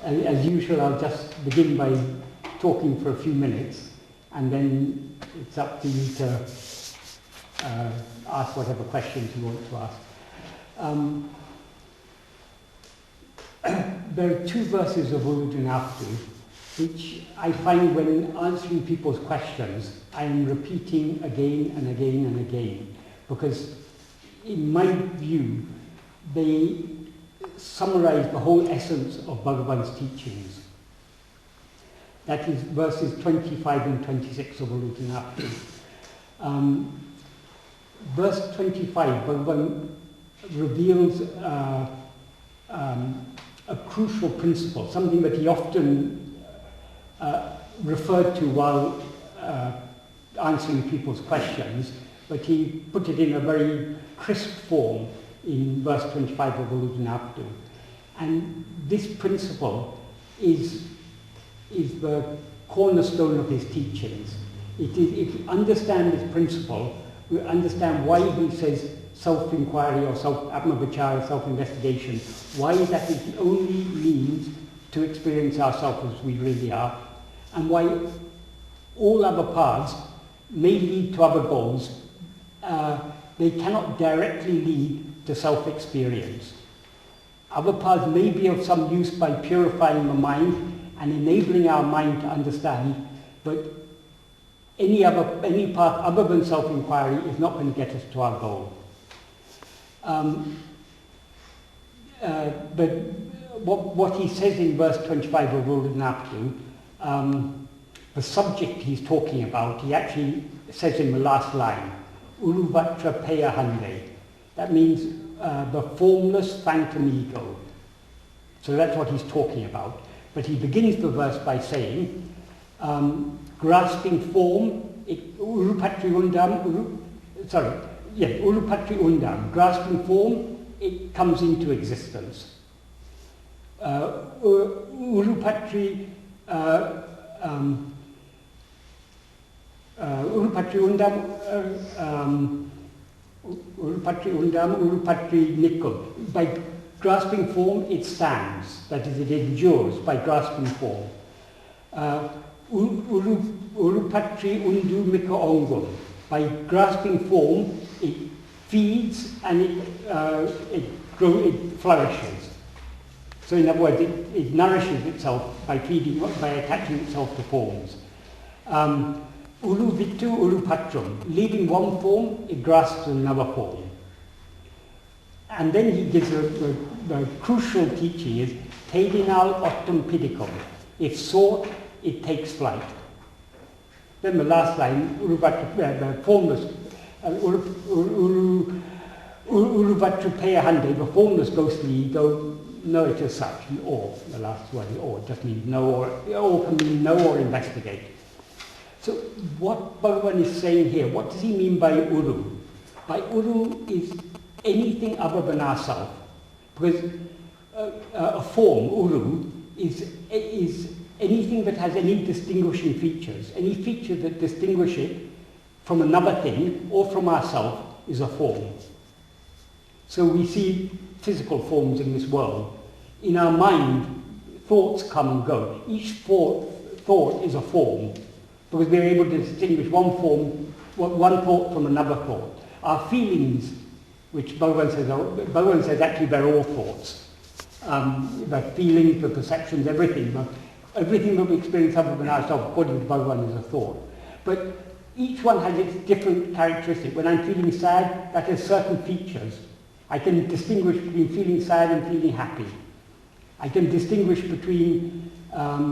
As usual, I'll just begin by talking for a few minutes, and then it's up to you to ask whatever questions you want to ask. There are two verses of Uڵḷadu Nāṛpadu, which I find when answering people's questions, I am repeating again and again and again, because in my view, they summarize the whole essence of Bhagavan's teachings. That is verses 25 and 26 of Uڵḷadu Nāṛpadu. Verse 25, Bhagavan reveals a crucial principle, something that he often referred to while answering people's questions, but he put it in a very crisp form in verse 25 of Uڵḷadu Nāṛpadu. And this principle is the cornerstone of his teachings. If you understand this principle, we understand why he says self-inquiry or Atma-vichara, self-investigation, why that is the only means to experience ourselves as we really are, and why all other paths may lead to other goals. They cannot directly lead to self-experience. Other paths may be of some use by purifying the mind and enabling our mind to understand, but any path other than self-inquiry is not going to get us to our goal. But what he says in verse 25 of Uڵḷadu Nāṛpadu, the subject he's talking about, he actually says in the last line, Uruvatra Peyahande. That means the formless phantom ego. So that's what he's talking about. But he begins the verse by saying, grasping form, Urupatri Undam, grasping form, it comes into existence. Urupatri Undam, Urupatri Nikul. By grasping form, it stands. That is, it endures by grasping form. Urupatri Undu Mika Ongum. By grasping form, it feeds and it flourishes. So in other words, it nourishes itself by feeding, by attaching itself to forms. Ulu Vitu Ulu Patrum, leaving one form, it grasps another form. And then he gives the crucial teaching is, Tedinal Ottum Pidicum, if sought, it takes flight. Then the last line, the formless, Uruvatru Peyahande, the formless ghostly ego, know it as such, or, the last word, or, just means know, or can mean know or investigate. So what Bhagavan is saying here, what does he mean by Uru? By Uru is anything other than ourself. Because a form, Uru, is anything that has any distinguishing features. Any feature that distinguishes it from another thing or from ourself is a form. So we see physical forms in this world. In our mind, thoughts come and go. Each thought is a form, because we're able to distinguish one thought from another thought. Our feelings, which Bhagavan says actually they're all thoughts. The feelings, the perceptions, everything that we experience other than ourselves, according to Bhagavan, is a thought. But each one has its different characteristic. When I'm feeling sad, that has certain features. I can distinguish between feeling sad and feeling happy. I can distinguish between a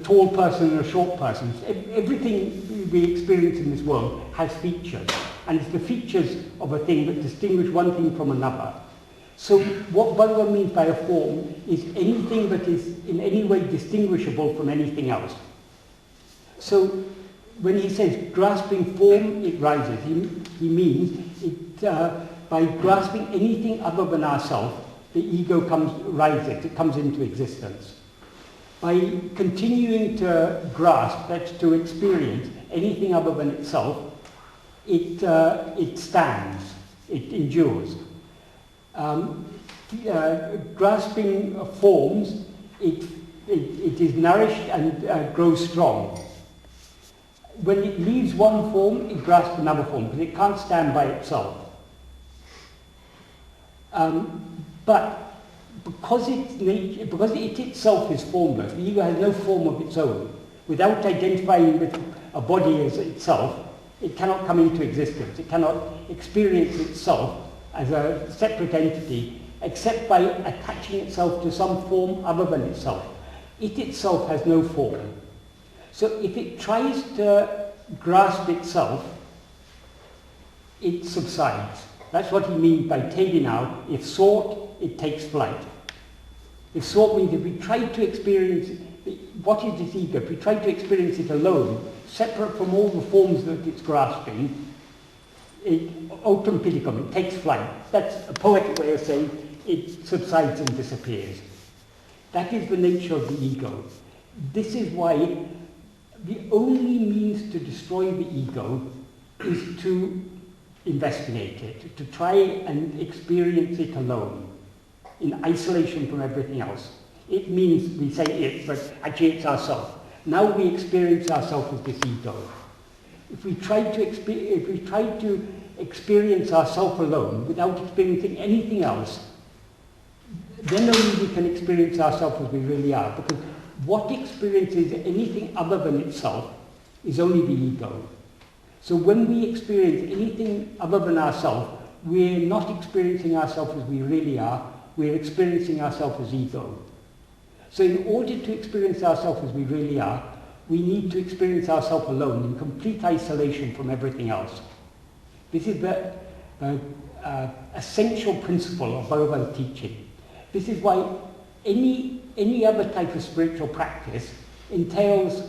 tall person and a short person. Everything we experience in this world has features, and it's the features of a thing that distinguish one thing from another. So what Bhagavan means by a form is anything that is in any way distinguishable from anything else. So when he says grasping form, it rises, he means it, by grasping anything other than ourselves, the ego rises, it comes into existence. By continuing to grasp, that's to experience anything other than itself, it stands, it endures. grasping forms, it is nourished and grows strong. When it leaves one form, it grasps another form, because it can't stand by itself. But because it itself is formless, the ego has no form of its own. Without identifying with a body as itself, it cannot come into existence. It cannot experience itself as a separate entity, except by attaching itself to some form other than itself. It itself has no form. So if it tries to grasp itself, it subsides. That's what he means by Tedinau. If sought, it takes flight. If sought means if we try to experience what is this ego, if we try to experience it alone, separate from all the forms that it's grasping, autem pidicum, it takes flight. That's a poetic way of saying it subsides and disappears. That is the nature of the ego. This is why the only means to destroy the ego is to investigate it, to try and experience it alone, in isolation from everything else. It means, we say it, but actually it's ourself. Now we experience ourselves as this ego. If we try to experience ourselves alone without experiencing anything else, then only we can experience ourselves as we really are. Because what experiences anything other than itself is only the ego. So when we experience anything other than ourselves, we're not experiencing ourselves as we really are, we're experiencing ourselves as ego. So in order to experience ourselves as we really are, we need to experience ourselves alone, in complete isolation from everything else. This is the essential principle of Bhagavan's teaching. This is why any other type of spiritual practice entails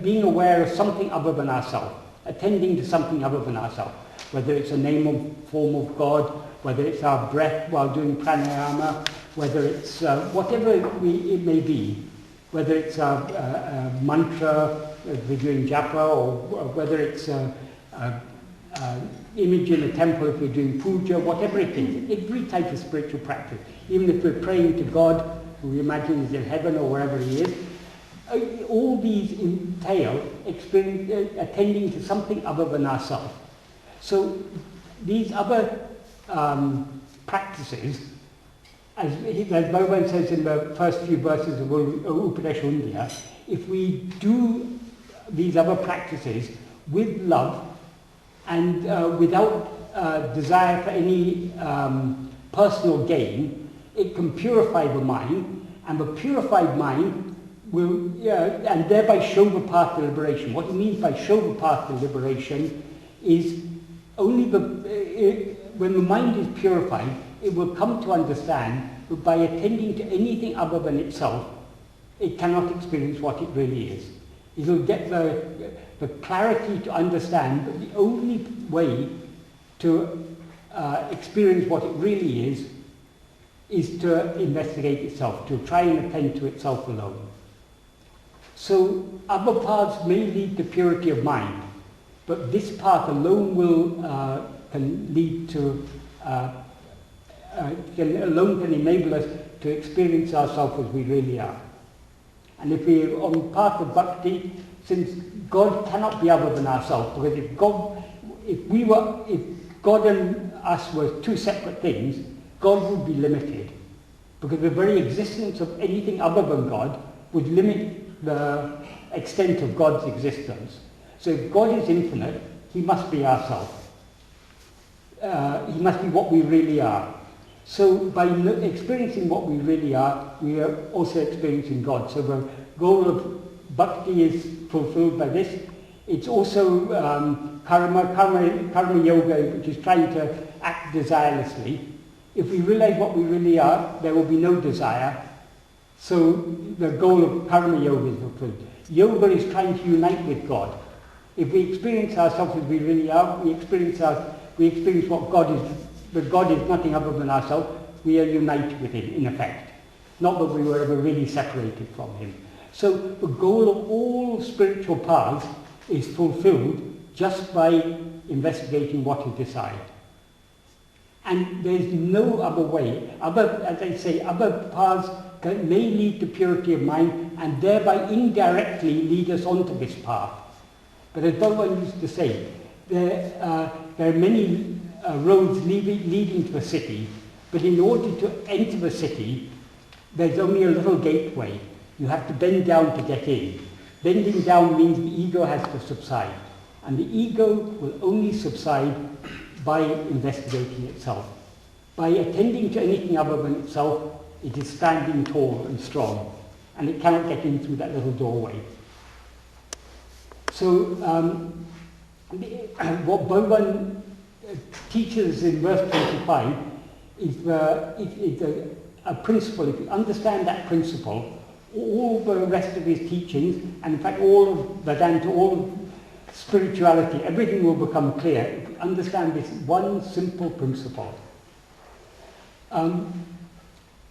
being aware of something other than ourselves, attending to something other than ourselves, whether it's a name or form of God, whether it's our breath while doing pranayama, whether it's whatever it may be, whether it's a mantra, if we're doing japa, or whether it's an image in a temple if we're doing puja, whatever it is, every type of spiritual practice, even if we're praying to God, who we imagine is in heaven or wherever he is, all these entail attending to something other than ourselves. So these other practices, as Bhagavan says in the first few verses of Upadesha Undiyā, if we do these other practices with love and without desire for any personal gain, it can purify the mind, and the purified mind will, and thereby show the path to liberation. What he means by show the path to liberation is only when the mind is purified, it will come to understand that by attending to anything other than itself, it cannot experience what it really is. It will get the clarity to understand that the only way to experience what it really is to investigate itself, to try and attend to itself alone. So other paths may lead to purity of mind, but this path alone can lead to can enable us to experience ourselves as we really are. And if we're on the path of bhakti, since God cannot be other than ourselves, because if God and us were two separate things, God would be limited, because the very existence of anything other than God would limit the extent of God's existence. So if God is infinite, he must be ourself. He must be what we really are. So by experiencing what we really are, we are also experiencing God. So the goal of bhakti is fulfilled by this. It's also karma yoga, which is trying to act desirelessly. If we realize what we really are, there will be no desire. So the goal of karma yoga is fulfilled. Yoga is trying to unite with God. If we experience ourselves as we really are, we experience what God is, but God is nothing other than ourselves. We are united with him, in effect. Not that we were ever really separated from him. So the goal of all spiritual paths is fulfilled just by investigating what is desired. And there's no other way. As I say, other paths may lead to purity of mind and thereby indirectly lead us onto this path. But as Bhagavan used to say, there are many roads leading to a city, but in order to enter the city, there's only a little gateway. You have to bend down to get in. Bending down means the ego has to subside. And the ego will only subside by investigating itself. By attending to anything other than itself, it is standing tall and strong, and it cannot get in through that little doorway. So, what Bhagavan teaches in verse 25 is a principle. If you understand that principle, all the rest of his teachings, and in fact all of Vedanta, all of spirituality, everything will become clear if you understand this one simple principle.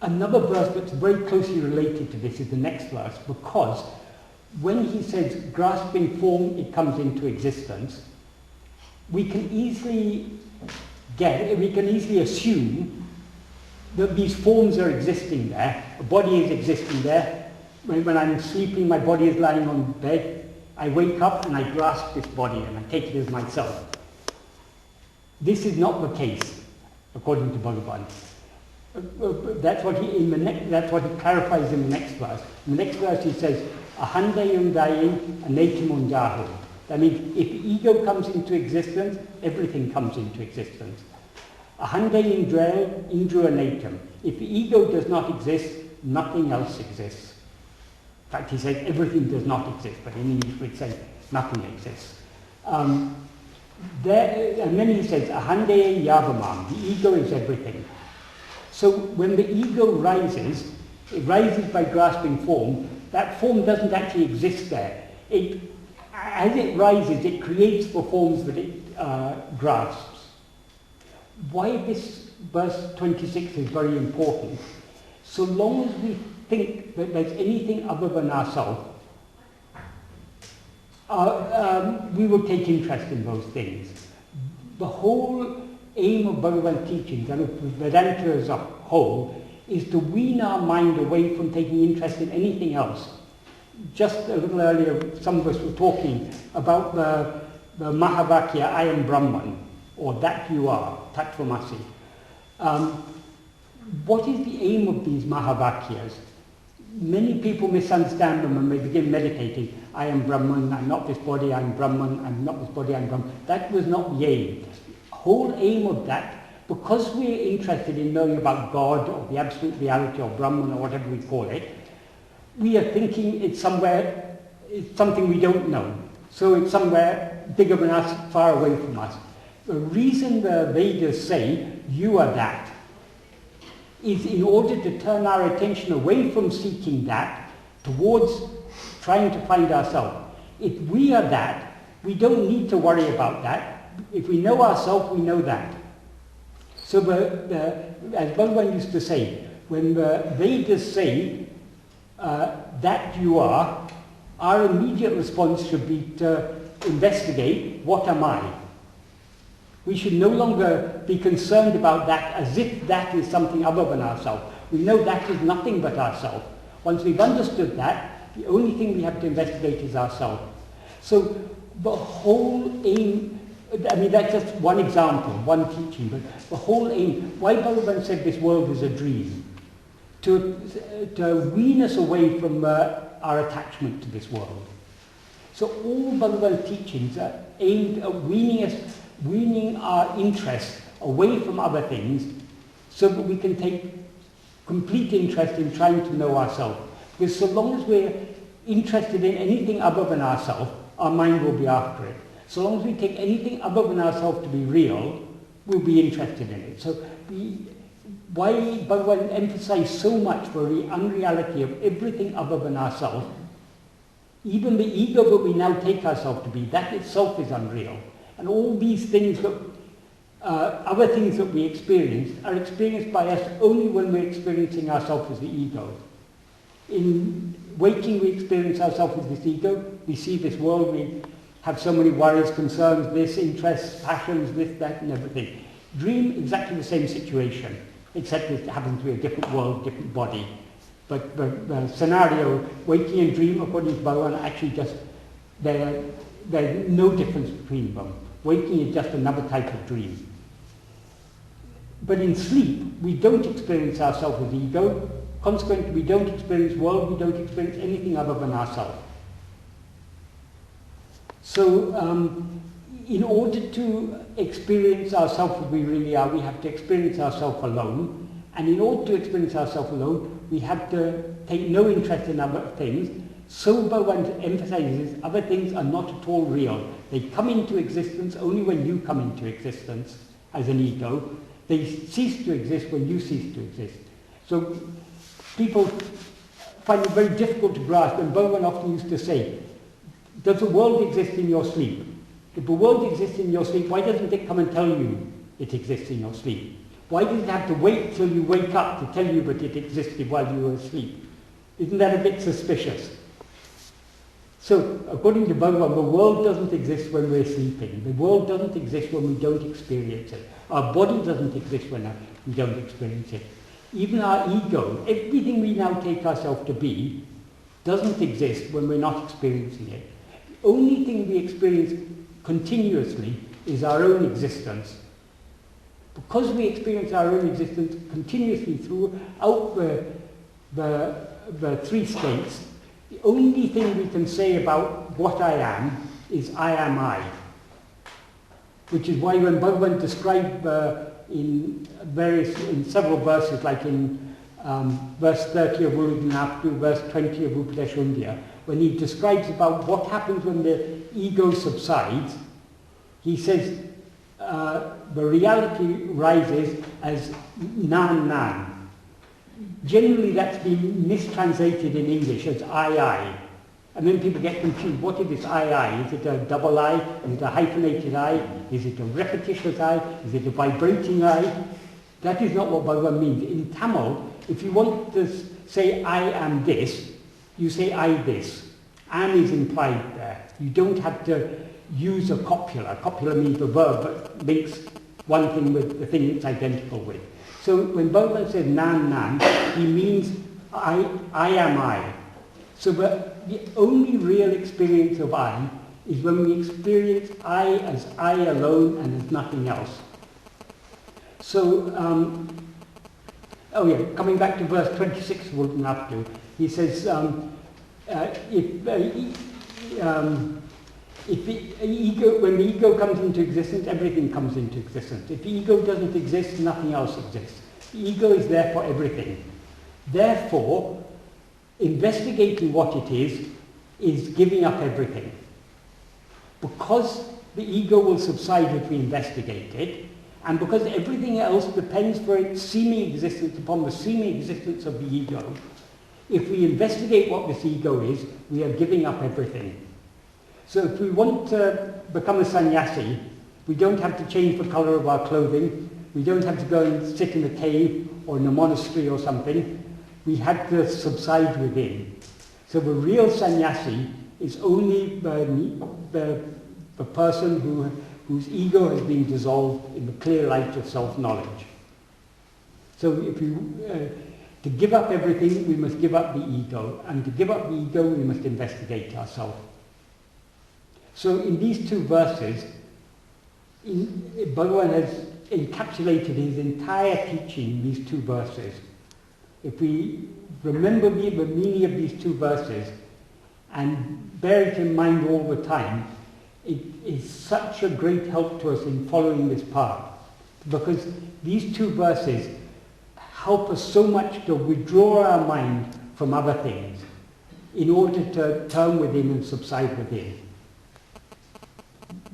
Another verse that's very closely related to this is the next verse, because when he says grasping form it comes into existence, we can easily assume that these forms are existing there, a body is existing there. When I'm sleeping, my body is lying on bed, I wake up and I grasp this body and I take it as myself. This is not the case, according to Bhagavan. That's what he clarifies in the next verse. In the next verse he says, Ahandayum dayim anatimum jahu. That means if the ego comes into existence, everything comes into existence. Ahandayum drel indru anatum. If the ego does not exist, nothing else exists. In fact, he says everything does not exist, but in English we'd say nothing exists. And then he says, Ahandaya yavamam. The ego is everything. So when the ego rises, it rises by grasping form. That form doesn't actually exist there. As it rises, it creates the forms that it grasps. Why this verse 26 is very important. So long as we think that there's anything other than ourselves, we will take interest in those things. The whole aim of Bhagavan teachings and of Vedanta as a whole is to wean our mind away from taking interest in anything else. Just a little earlier, some of us were talking about the Mahavakya, I am Brahman, or that you are, Tattvamasi. What is the aim of these Mahavakyas? Many people misunderstand them when they begin meditating. I am Brahman, I'm not this body, I'm Brahman, I'm not this body, I'm Brahman. That was not the aim. The whole aim of that, because we're interested in knowing about God or the absolute reality or Brahman or whatever we call it, we are thinking it's something we don't know. So it's somewhere bigger than us, far away from us. The reason the Vedas say, you are that, is in order to turn our attention away from seeking that towards trying to find ourselves. If we are that, we don't need to worry about that. If we know ourselves, we know that. So as Bhagavan used to say, when the Vedas say that you are, our immediate response should be to investigate, what am I? We should no longer be concerned about that as if that is something other than ourselves. We know that is nothing but ourselves. Once we've understood that, the only thing we have to investigate is ourselves. So the whole aim, I mean that's just one example, one teaching, but the whole aim, why Bhagavan said this world is a dream? To wean us away from our attachment to this world. So all Bhagavan's teachings are aimed at weaning our interest away from other things so that we can take complete interest in trying to know ourselves. Because so long as we're interested in anything other than ourselves, our mind will be after it. So long as we take anything other than ourselves to be real, we'll be interested in it. So why Bhagavan emphasized so much for the unreality of everything other than ourselves, even the ego that we now take ourselves to be, that itself is unreal. And all these things that, other things that we experience are experienced by us only when we're experiencing ourselves as the ego. In waking we experience ourselves as this ego, we see this world, we have so many worries, concerns, this, interests, passions, this, that and everything. Dream, exactly the same situation, except it happens to be a different world, different body. But the scenario, waking and dream, according to Bhagavan, actually just, there's no difference between them. Waking is just another type of dream. But in sleep, we don't experience ourselves as ego. Consequently, we don't experience world, we don't experience anything other than ourselves. So, in order to experience ourselves as we really are, we have to experience ourselves alone. And in order to experience ourselves alone, we have to take no interest in other things. So Bhagavan emphasizes other things are not at all real. They come into existence only when you come into existence as an ego. They cease to exist when you cease to exist. So people find it very difficult to grasp, and Bhagavan often used to say, does the world exist in your sleep? If the world exists in your sleep, why doesn't it come and tell you it exists in your sleep? Why does it have to wait till you wake up to tell you that it existed while you were asleep? Isn't that a bit suspicious? So, according to Bhagavan, the world doesn't exist when we're sleeping. The world doesn't exist when we don't experience it. Our body doesn't exist when we don't experience it. Even our ego, everything we now take ourselves to be, doesn't exist when we're not experiencing it. The only thing we experience continuously is our own existence. Because we experience our own existence continuously throughout the three states, the only thing we can say about what I am is I am I. Which is why when Bhagavan described in several verses, like in verse 30 of Uḻḷadu Nāṛpadu, verse 20 of Upadeshundya, when he describes about what happens when the ego subsides, he says the reality rises as nan. Generally that's been mistranslated in English as I. And then people get confused. What is this I? Is it a double I? Is it a hyphenated I? Is it a repetitious I? Is it a vibrating I? That is not what Bhagavan means. In Tamil, if you want to say I am this, you say I this. Am is implied there. You don't have to use a copula. Copula means the verb that links one thing with the thing it's identical with. So when Bhagavan says nan, he means I am I. So the only real experience of I is when we experience I as I alone and as nothing else. So, coming back to verse 26 of Uḻḷadu Nāṛpadu, he says, when the ego comes into existence, everything comes into existence. If the ego doesn't exist, nothing else exists. The ego is there for everything. Therefore, investigating what it is giving up everything. Because the ego will subside if we investigate it, and because everything else depends for its seeming existence upon the seeming existence of the ego, if we investigate what this ego is, we are giving up everything. So if we want to become a sannyasi, we don't have to change the color of our clothing, we don't have to go and sit in a cave or in a monastery or something. We had to subside within. So the real sannyasi is only the person whose ego has been dissolved in the clear light of self-knowledge. So if to give up everything, we must give up the ego. And to give up the ego, we must investigate ourselves. So in these two verses, Bhagavan has encapsulated his entire teaching in these two verses. If we remember the meaning of these two verses and bear it in mind all the time, it is such a great help to us in following this path. Because these two verses help us so much to withdraw our mind from other things in order to turn within and subside within.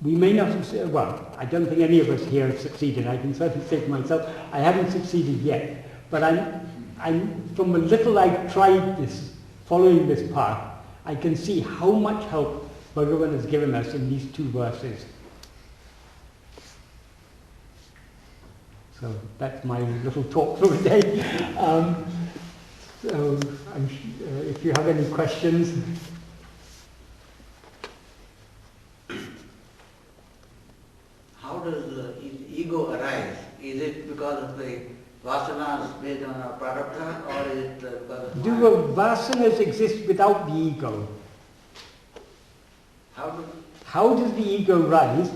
We may not have, well, I don't think any of us here have succeeded. I can certainly say to myself, I haven't succeeded yet. But from the little I've tried this, following this path, I can see how much help Bhagavan has given us in these two verses. So that's my little talk for the day. So if you have any questions. How does the ego arise vasanas based on a prarabdha, or is it do the vasanas exist without the ego? How does the ego rise?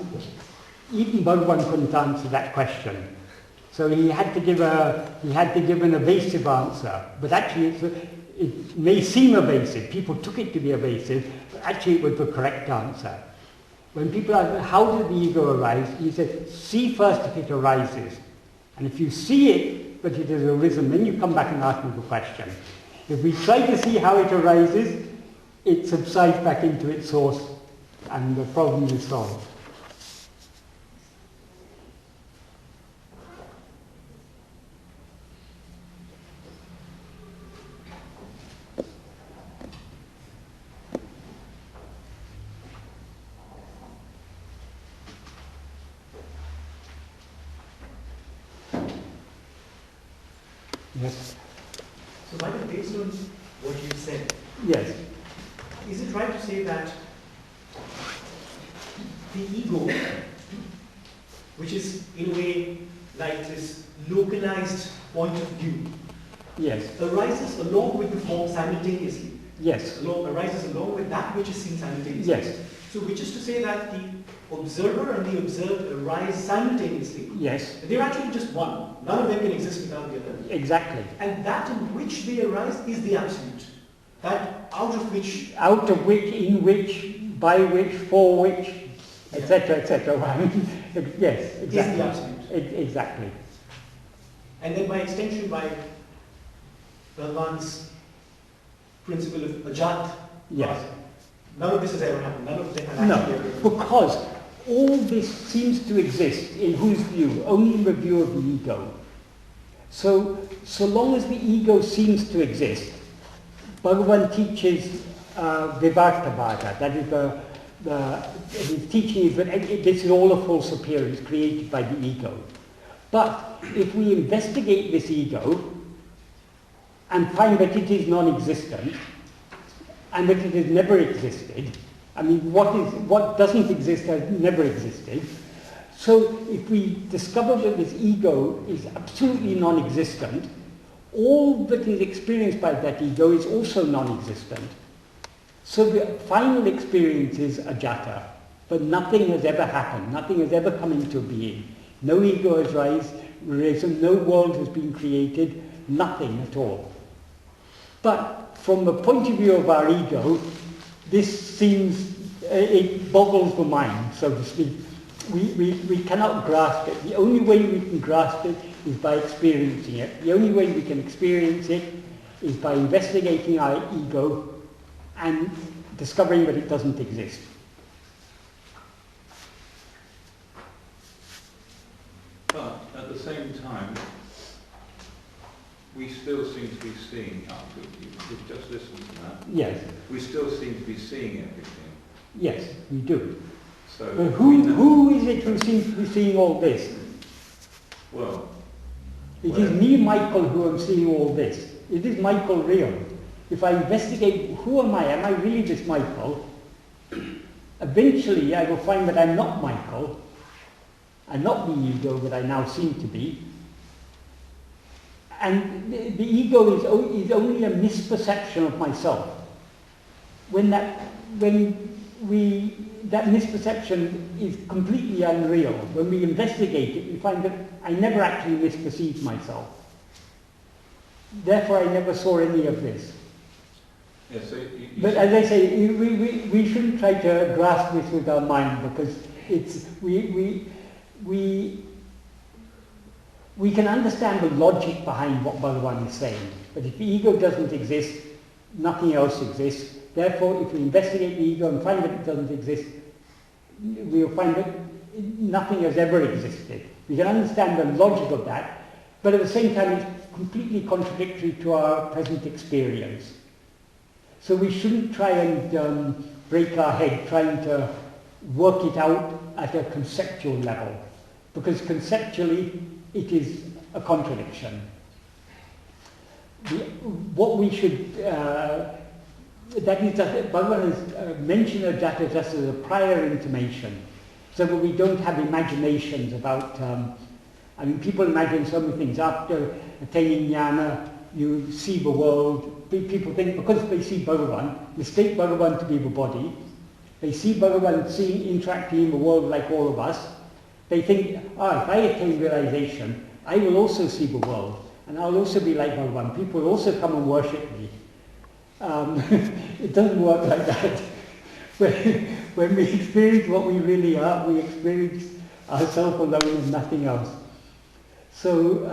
Even Bhagavan couldn't answer that question. So he had to give an evasive answer, but actually it may seem evasive. People took it to be evasive, but actually it was the correct answer. When people ask, how does the ego arise? He said, see first if it arises. And if you see it, but it has arisen, then you come back and ask me the question. If we try to see how it arises, it subsides back into its source and the problem is solved. Yes. So, Michael, based on what you said, yes, is it right to say that the ego, which is in a way like this localized point of view, yes, arises along with the form simultaneously? Yes. Arises along with that which is seen simultaneously? Yes. So, which is to say that the observer and the observed arise simultaneously? Yes. They're actually just one. None of them can exist without the other. Exactly. And that in which they arise is the absolute. That out of which, in which, by which, for which, etc., etc. Yes, exactly. Is the absolute. Exactly. And then by extension, by Bhagavan's principle of ajat. Yes. None of this has ever happened. None of them have actually ever happened. Because all this seems to exist in whose view? Only in the view of the ego. So long as the ego seems to exist, Bhagavan teaches Vivartabhada. That is his teaching is that this is all a false appearance created by the ego. But if we investigate this ego and find that it is non-existent and that it has never existed, I mean, what doesn't exist has never existed. So if we discover that this ego is absolutely non-existent, all that is experienced by that ego is also non-existent. So the final experience is ajata, but nothing has ever happened, nothing has ever come into being. No ego has risen, no world has been created, nothing at all. But from the point of view of our ego, this seems, it boggles the mind, so to speak. We cannot grasp it. The only way we can grasp it is by experiencing it. The only way we can experience it is by investigating our ego and discovering that it doesn't exist. But at the same time, we still seem to be seeing, we've just listened to that. Yes. We still seem to be seeing everything. Yes, we do. So who is it who seems to be seeing all this? Well, it is me, Michael, who am seeing all this. It is Michael real. If I investigate who am I really this Michael? Eventually I will find that I'm not Michael. I'm not the ego that I now seem to be. And the ego is only a misperception of myself. That misperception is completely unreal. When we investigate it, we find that I never actually misperceived myself. Therefore, I never saw any of this. Yeah, so but as I say, we shouldn't try to grasp this with our mind, because we can understand the logic behind what Bhagavan is saying. But if the ego doesn't exist, nothing else exists. Therefore, if we investigate the ego and find that it doesn't exist, we'll find that nothing has ever existed. We can understand the logic of that, but at the same time it's completely contradictory to our present experience. So we shouldn't try and break our head trying to work it out at a conceptual level, because conceptually it is a contradiction. What we should that is that Bhagavan has mentioned ajata just as a prior intimation, so that we don't have imaginations about I mean, people imagine so many things. After attaining jnana, you see the world. People think, because they see Bhagavan, mistake Bhagavan to be the body. They see Bhagavan interacting in the world like all of us. They think, if I attain realization, I will also see the world, and I'll also be like Bhagavan. People will also come and worship me. It doesn't work like that. When we experience what we really are, we experience ourselves alone and nothing else. So,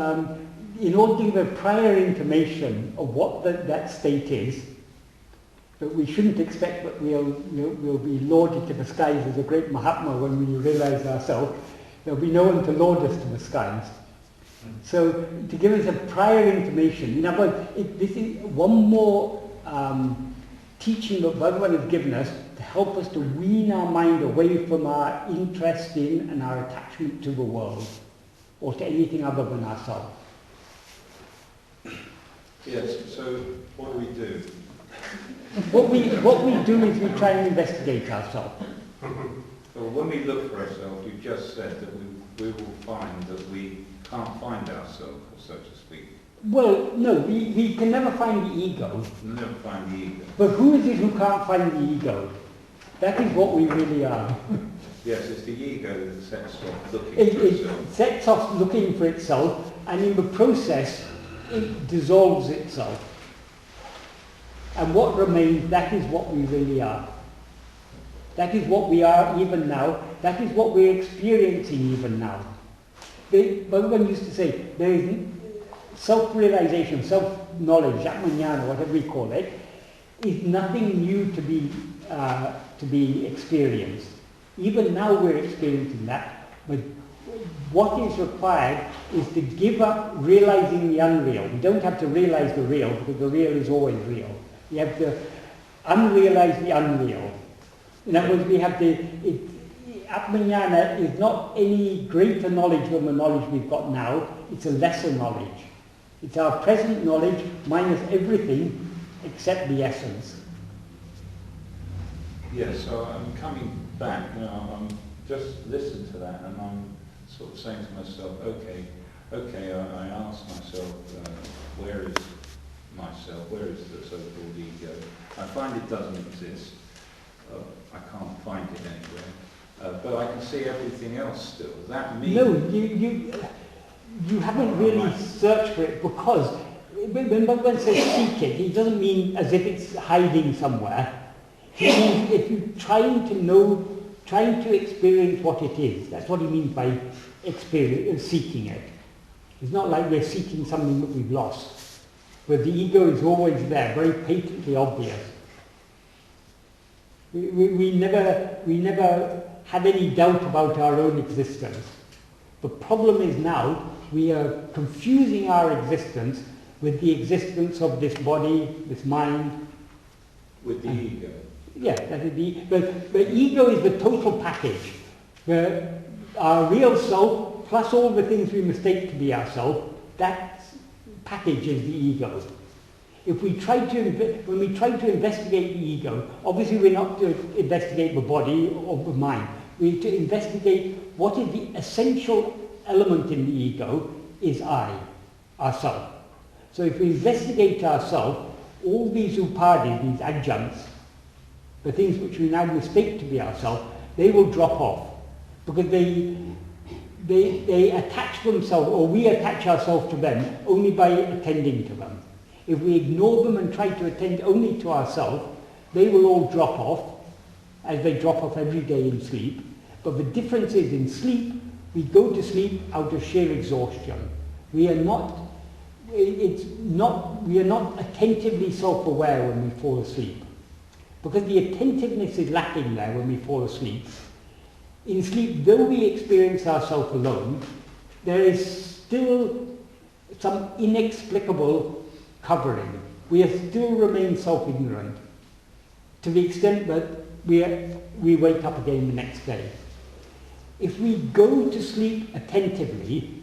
in order to give a prior information of what that state is, that we shouldn't expect that we'll be lauded to the skies as a great Mahatma when we realize ourselves. There'll be no one to laud us to the skies. So, to give us a prior information, in other words, this is one more teaching that Bhagavan has given us to help us to wean our mind away from our interest in and our attachment to the world, or to anything other than ourselves. Yes, so what do we do? What we do is we try and investigate ourselves. Well, when we look for ourselves, you've just said that we will find that we can't find ourselves, so to speak. Well, no, we can never find the ego. Never find the ego. But who is it who can't find the ego? That is what we really are. Yes, it's the ego that sets off looking for It itself. sets off looking for itself, and in the process, it dissolves itself. And what remains, that is what we really are. That is what we are even now. That is what we're experiencing even now. Bhagavan used to say, there is self-realization, self-knowledge, Atma-vichara, whatever we call it, is nothing new to be experienced. Even now we're experiencing that, but what is required is to give up realizing the unreal. We don't have to realize the real, because the real is always real. We have to unrealize the unreal. In other words, we have to... Atma-vichara is not any greater knowledge than the knowledge we've got now. It's a lesser knowledge. It's our present knowledge minus everything except the essence. Yes, so I'm coming back, I'm just listening to that, and I'm sort of saying to myself, okay, I ask myself, where is myself, where is the so-called ego? I find it doesn't exist. I can't find it anywhere. But I can see everything else still. Does that mean... No, you haven't really searched for it, because when Bhagavan says seek it, he doesn't mean as if it's hiding somewhere. He means if you're trying to experience what it is. That's what he means by seeking it. It's not like we're seeking something that we've lost, where the ego is always there, very patently obvious. We never had any doubt about our own existence. The problem is now we are confusing our existence with the existence of this body, this mind. With the ego. Yeah, that would be. But the ego is the total package, where our real self plus all the things we mistake to be ourself. That package is the ego. If we when we try to investigate the ego, obviously we're not to investigate the body or the mind. We need to investigate what is the essential element in the ego is ourself. So if we investigate ourself, all these upadis, these adjuncts, the things which we now mistake to be ourselves, they will drop off, because they attach themselves, or we attach ourselves to them only by attending to them. If we ignore them and try to attend only to ourselves, they will all drop off, as they drop off every day in sleep. But the difference is, in sleep, we go to sleep out of sheer exhaustion. We are not attentively self-aware when we fall asleep. Because the attentiveness is lacking there when we fall asleep. In sleep, though we experience ourselves alone, there is still some inexplicable covering. We still remain self-ignorant, to the extent that we wake up again the next day. If we go to sleep attentively,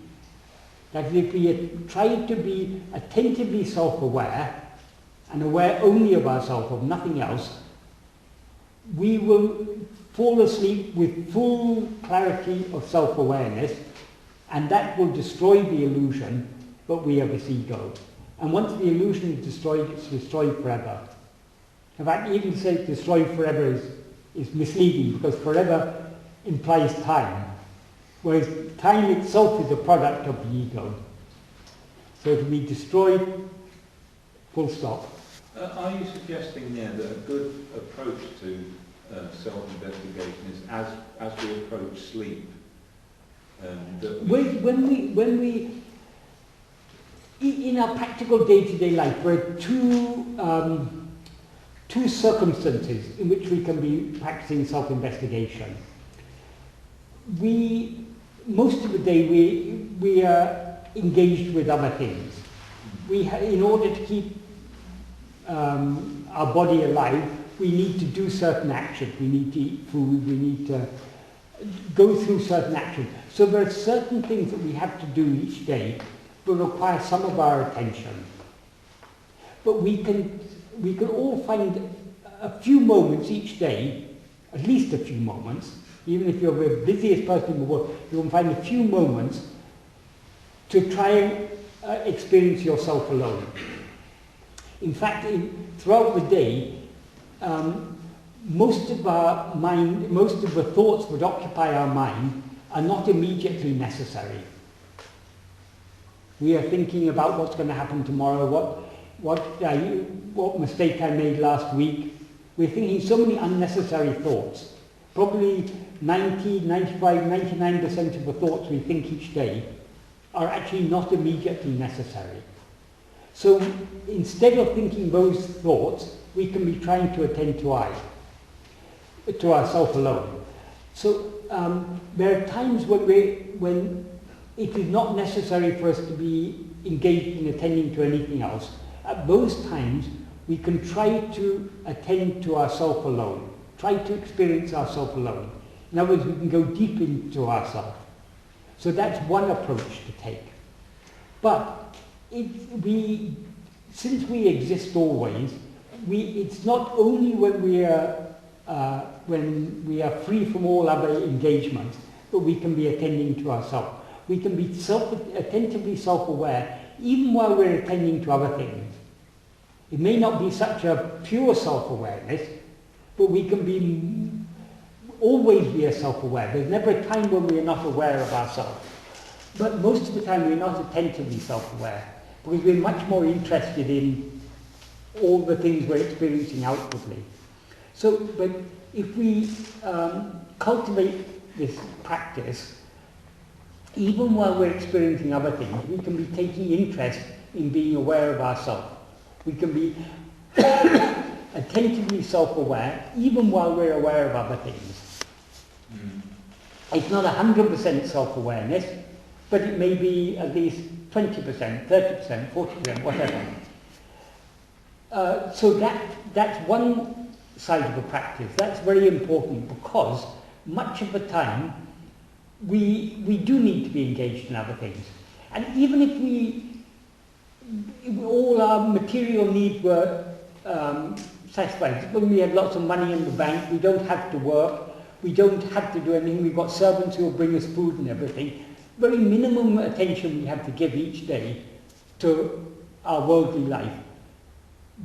that is, if we try to be attentively self-aware, and aware only of ourselves, of nothing else, we will fall asleep with full clarity of self-awareness, And that will destroy the illusion that we are this ego. And once the illusion is destroyed, it's destroyed forever. In fact, even say destroyed forever is misleading, because forever implies time, whereas time itself is a product of the ego. So it will be destroyed, full stop. Are you suggesting there that a good approach to self-investigation is as we approach sleep? When we in our practical day-to-day life, there are two circumstances in which we can be practicing self-investigation. Most of the day we are engaged with other things. In order to keep our body alive, we need to do certain actions. We need to eat food, we need to go through certain actions. So there are certain things that we have to do each day that require some of our attention. But we can all find a few moments each day, at least a few moments, even if you're the busiest person in the world, you can find a few moments to try and experience yourself alone. In fact, throughout the day, most of the thoughts that occupy our mind are not immediately necessary. We are thinking about what's going to happen tomorrow, what mistake I made last week. We're thinking so many unnecessary thoughts. Probably 90, 95, 99% of the thoughts we think each day are actually not immediately necessary. So instead of thinking those thoughts, we can be trying to attend to ourselves alone. So there are times when it is not necessary for us to be engaged in attending to anything else. At those times, we can try to attend to ourselves alone, try to experience ourselves alone. In other words, we can go deep into ourselves. So that's one approach to take. But since we exist always, it's not only when we are free from all other engagements that we can be attending to ourselves. We can be attentively self-aware even while we're attending to other things. It may not be such a pure self-awareness, but we can always be self-aware. There's never a time when we are not aware of ourselves. But most of the time we're not attentively self-aware, because we're much more interested in all the things we're experiencing outwardly. So, but if we cultivate this practice, even while we're experiencing other things, we can be taking interest in being aware of ourselves. We can be attentively self-aware, even while we're aware of other things. It's not 100% self-awareness, but it may be at least 20%, 30%, 40%, whatever. So that's one side of the practice. That's very important, because much of the time we do need to be engaged in other things. And even if all our material needs were satisfied, when we had lots of money in the bank, we don't have to work, we don't have to do anything, we've got servants who will bring us food and everything, very minimum attention we have to give each day to our worldly life.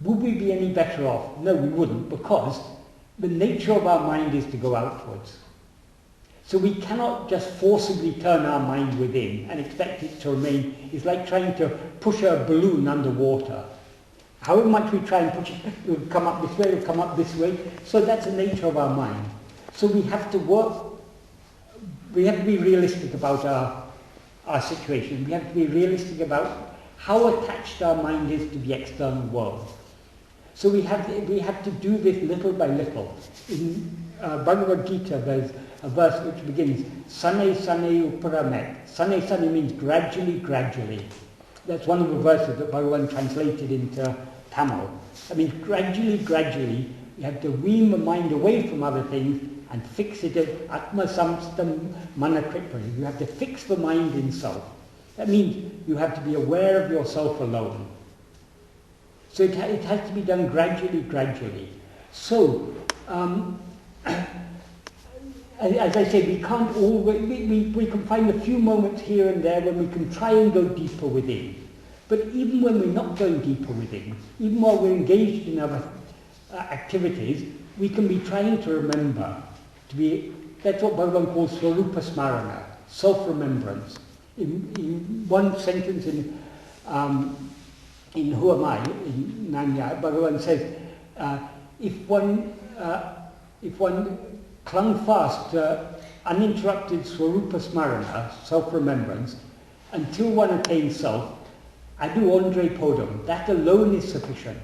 Would we be any better off? No, we wouldn't, because the nature of our mind is to go outwards. So we cannot just forcibly turn our mind within and expect it to remain. It's like trying to push a balloon underwater. However much we try and push it, it will come up this way, it will come up this way. So that's the nature of our mind. So we have to work, we have to be realistic about our situation. We have to be realistic about how attached our mind is to the external world. So we have to do this little by little. In Bhagavad Gita, there's a verse which begins, Sane Sane Uparamet. Sane Sane means gradually, gradually. That's one of the verses that Bhagavan translated into Tamil. That means gradually, gradually, you have to wean the mind away from other things and fix it at Atma-samstam Manakripari. You have to fix the mind in self. That means you have to be aware of yourself alone. So it has to be done gradually, gradually. So, as I say, we can't always, we can find a few moments here and there when we can try and go deeper within. But even when we're not going deeper within, even while we're engaged in other activities, we can be trying to remember, to be, that's what Bhagavan calls Swarupa Smarana, self-remembrance. In one sentence in Who Am I, in Nanya, Bhagavan says, if one clung fast to uninterrupted Swarupa Smarana, self-remembrance, until one attains self, Adu Andre Podam, that alone is sufficient.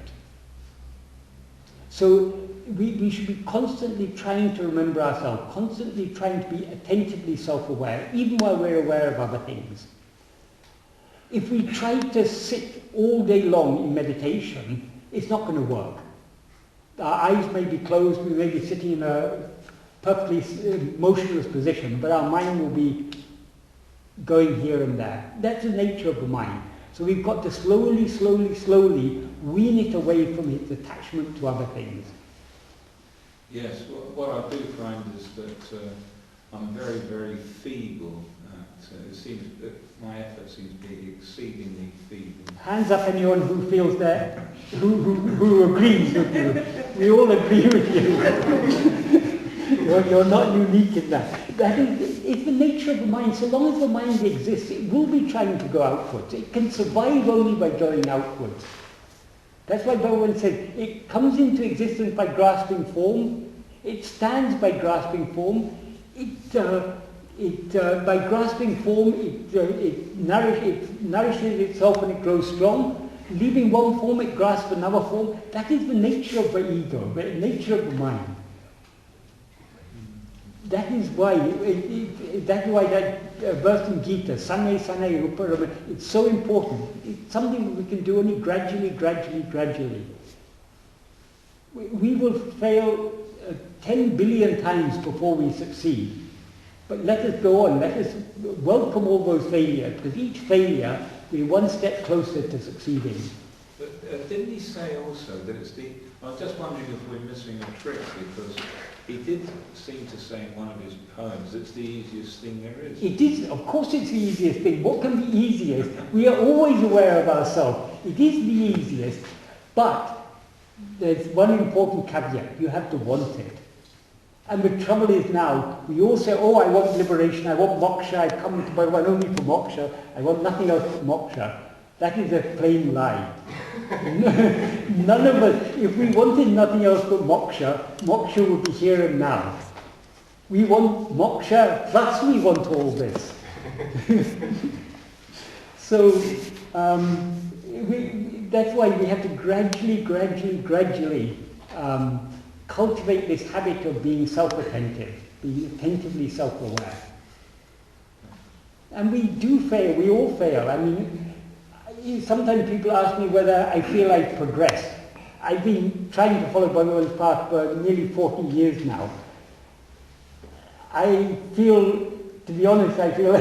So we should be constantly trying to remember ourselves, constantly trying to be attentively self-aware, even while we're aware of other things. If we try to sit all day long in meditation, it's not going to work. Our eyes may be closed, we may be sitting in a perfectly motionless position, but our mind will be going here and there. That's the nature of the mind. So we've got to slowly, slowly, slowly wean it away from its attachment to other things. Yes, what I do find is that I'm very, very feeble. It seems that my effort seems to be exceedingly feeble. Hands up anyone who feels that, who agrees with you. We all agree with you. You're not unique in that. That is, it's the nature of the mind. So long as the mind exists, it will be trying to go outwards. It can survive only by going outwards. That's why Bhagavan said, it comes into existence by grasping form, it stands by grasping form, by grasping form, it nourishes itself and it grows strong. Leaving one form, it grasps another form. That is the nature of the ego, the nature of the mind. That is why that verse in Gita, Sane Sane Rupa Rama, it's so important. It's something that we can do only gradually, gradually, gradually. We will fail 10 billion times before we succeed. But let us go on, let us welcome all those failures, because each failure we're one step closer to succeeding. But didn't he say also that it's the... I was just wondering if we're missing a trick, because he did seem to say in one of his poems, it's the easiest thing there is. It is, of course it's the easiest thing. What can be easiest? We are always aware of ourselves. It is the easiest, but there's one important caveat. You have to want it. And the trouble is now, we all say, oh, I want liberation, I want moksha, I come to Bhagavan only for moksha, I want nothing else but moksha. That is a plain lie. None of us, if we wanted nothing else but moksha, moksha would be here and now. We want moksha, plus we want all this. So, that's why we have to gradually cultivate this habit of being self-attentive, being attentively self-aware. And we do fail, we all fail. I mean, sometimes people ask me whether I feel I've progressed. I've been trying to follow Bhagavan's path for nearly 40 years now. I feel, to be honest, I feel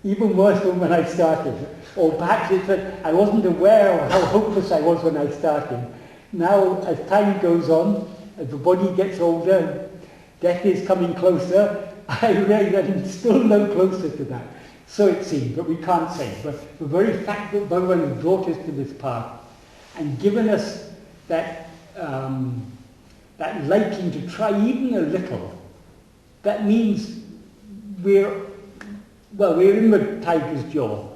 even worse than when I started. Or perhaps it's that I wasn't aware of how hopeless I was when I started. Now, as time goes on, as the body gets older, death is coming closer, I realize that I'm still no closer to that. So it seems, but we can't say. But the very fact that Bhagavan has brought us to this path and given us that liking to try even a little, that means we're in the tiger's jaw.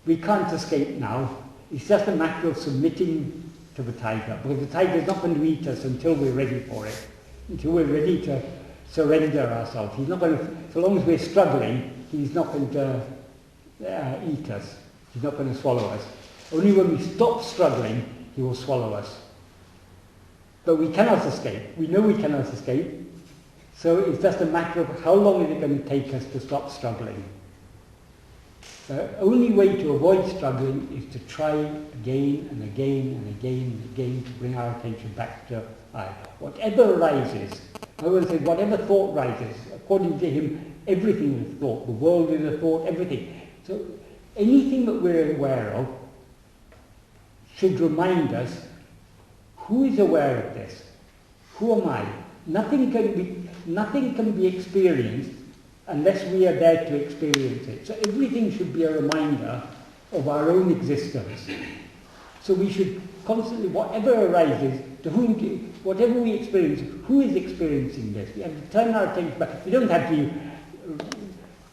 We can't escape now. It's just a matter of submitting to the tiger, because the tiger is not going to eat us until we're ready for it, until we're ready to surrender ourselves. He's not going to, so long as we're struggling, he's not going to eat us. He's not going to swallow us. Only when we stop struggling, he will swallow us. But we cannot escape. We know we cannot escape. So it's just a matter of how long is it going to take us to stop struggling. The only way to avoid struggling is to try again and again and again and again to bring our attention back to I. Whatever arises, I will say whatever thought rises, according to him, everything is thought, the world is a thought, everything. So anything that we're aware of should remind us, who is aware of this? Who am I? Nothing can be, nothing can be experienced unless we are there to experience it. So everything should be a reminder of our own existence. So we should constantly, whatever arises, to whom, whatever we experience, who is experiencing this? We have to turn our attention back. We don't have to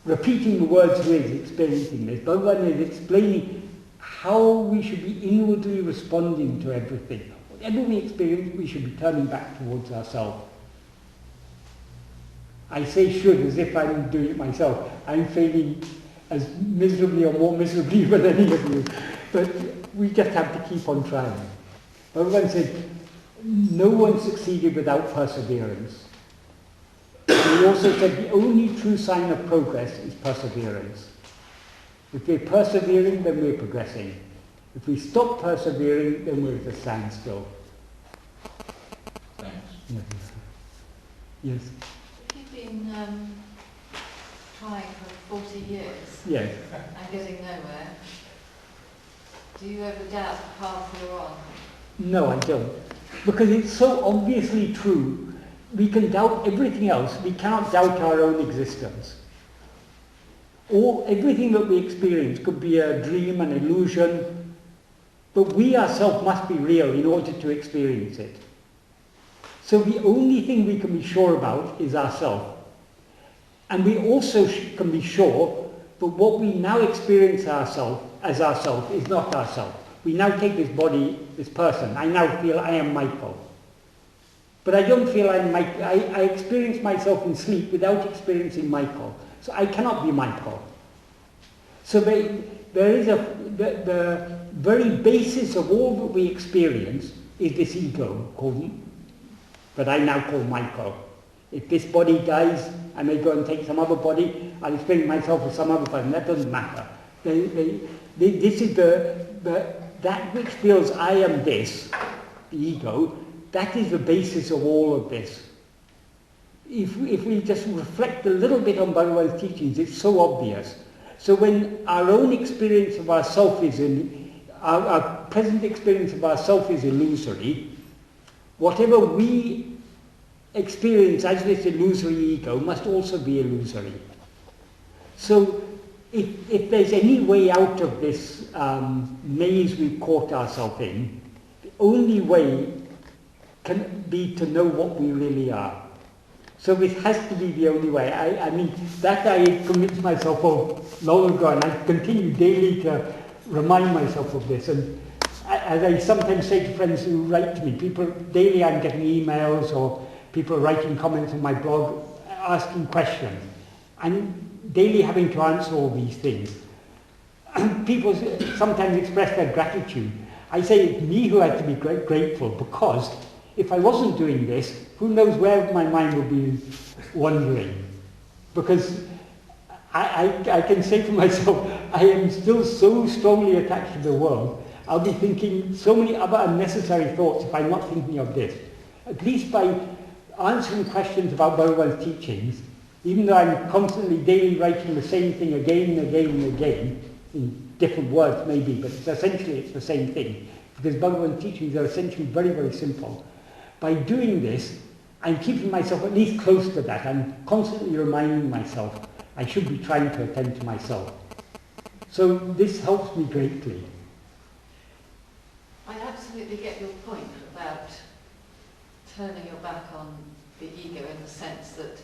repeating the words who is experiencing this. Bhagavan is explaining how we should be inwardly responding to everything. Whatever we experience, we should be turning back towards ourselves. I say should as if I'm doing it myself. I'm failing as miserably or more miserably than any of you. But we just have to keep on trying. Bhagavan said, no one succeeded without perseverance. And he also said the only true sign of progress is perseverance. If we're persevering, then we're progressing. If we stop persevering, then we're at a standstill. Thanks. Yes. Yes. You've been trying for 40 years Yes. and getting nowhere. Do you ever doubt the path you're on? No, I don't. Because it's so obviously true. We can doubt everything else. We cannot doubt our own existence. Everything that we experience could be a dream, an illusion, but we ourselves must be real in order to experience it. So the only thing we can be sure about is ourselves. And we also can be sure that what we now experience as ourselves is not ourselves. We now take this body, this person. I now feel I am Michael. But I don't feel I'm Michael. I experience myself in sleep without experiencing Michael. So I cannot be Michael. So there is the very basis of all that we experience is this ego that I now call Michael. If this body dies, I may go and take some other body. I'll experience myself as some other person. That doesn't matter. This is that which feels I am this, the ego. That is the basis of all of this. If we just reflect a little bit on Bhagavan's teachings, it's so obvious. So when our own experience of ourself our present experience of ourself is illusory, whatever we experience as this illusory ego must also be illusory. So if there's any way out of this maze we've caught ourselves in, the only way can be to know what we really are. So this has to be the only way. I mean, that I convinced myself of long ago, and I continue daily to remind myself of this. And as I sometimes say to friends who write to me, daily I'm getting emails or people writing comments on my blog, asking questions. And daily having to answer all these things. People sometimes express their gratitude. I say it's me who had to be grateful, because if I wasn't doing this, who knows where my mind would be wandering. Because I can say for myself, I am still so strongly attached to the world. I'll be thinking so many other unnecessary thoughts if I'm not thinking of this. At least by answering questions about Bhagavan's teachings, even though I'm constantly daily writing the same thing again and again and again, in different words maybe, but essentially it's the same thing. Because Bhagavan's teachings are essentially very, very simple. By doing this, I'm keeping myself at least close to that. I'm constantly reminding myself I should be trying to attend to myself. So this helps me greatly. I absolutely get your point about turning your back on the ego, in the sense that it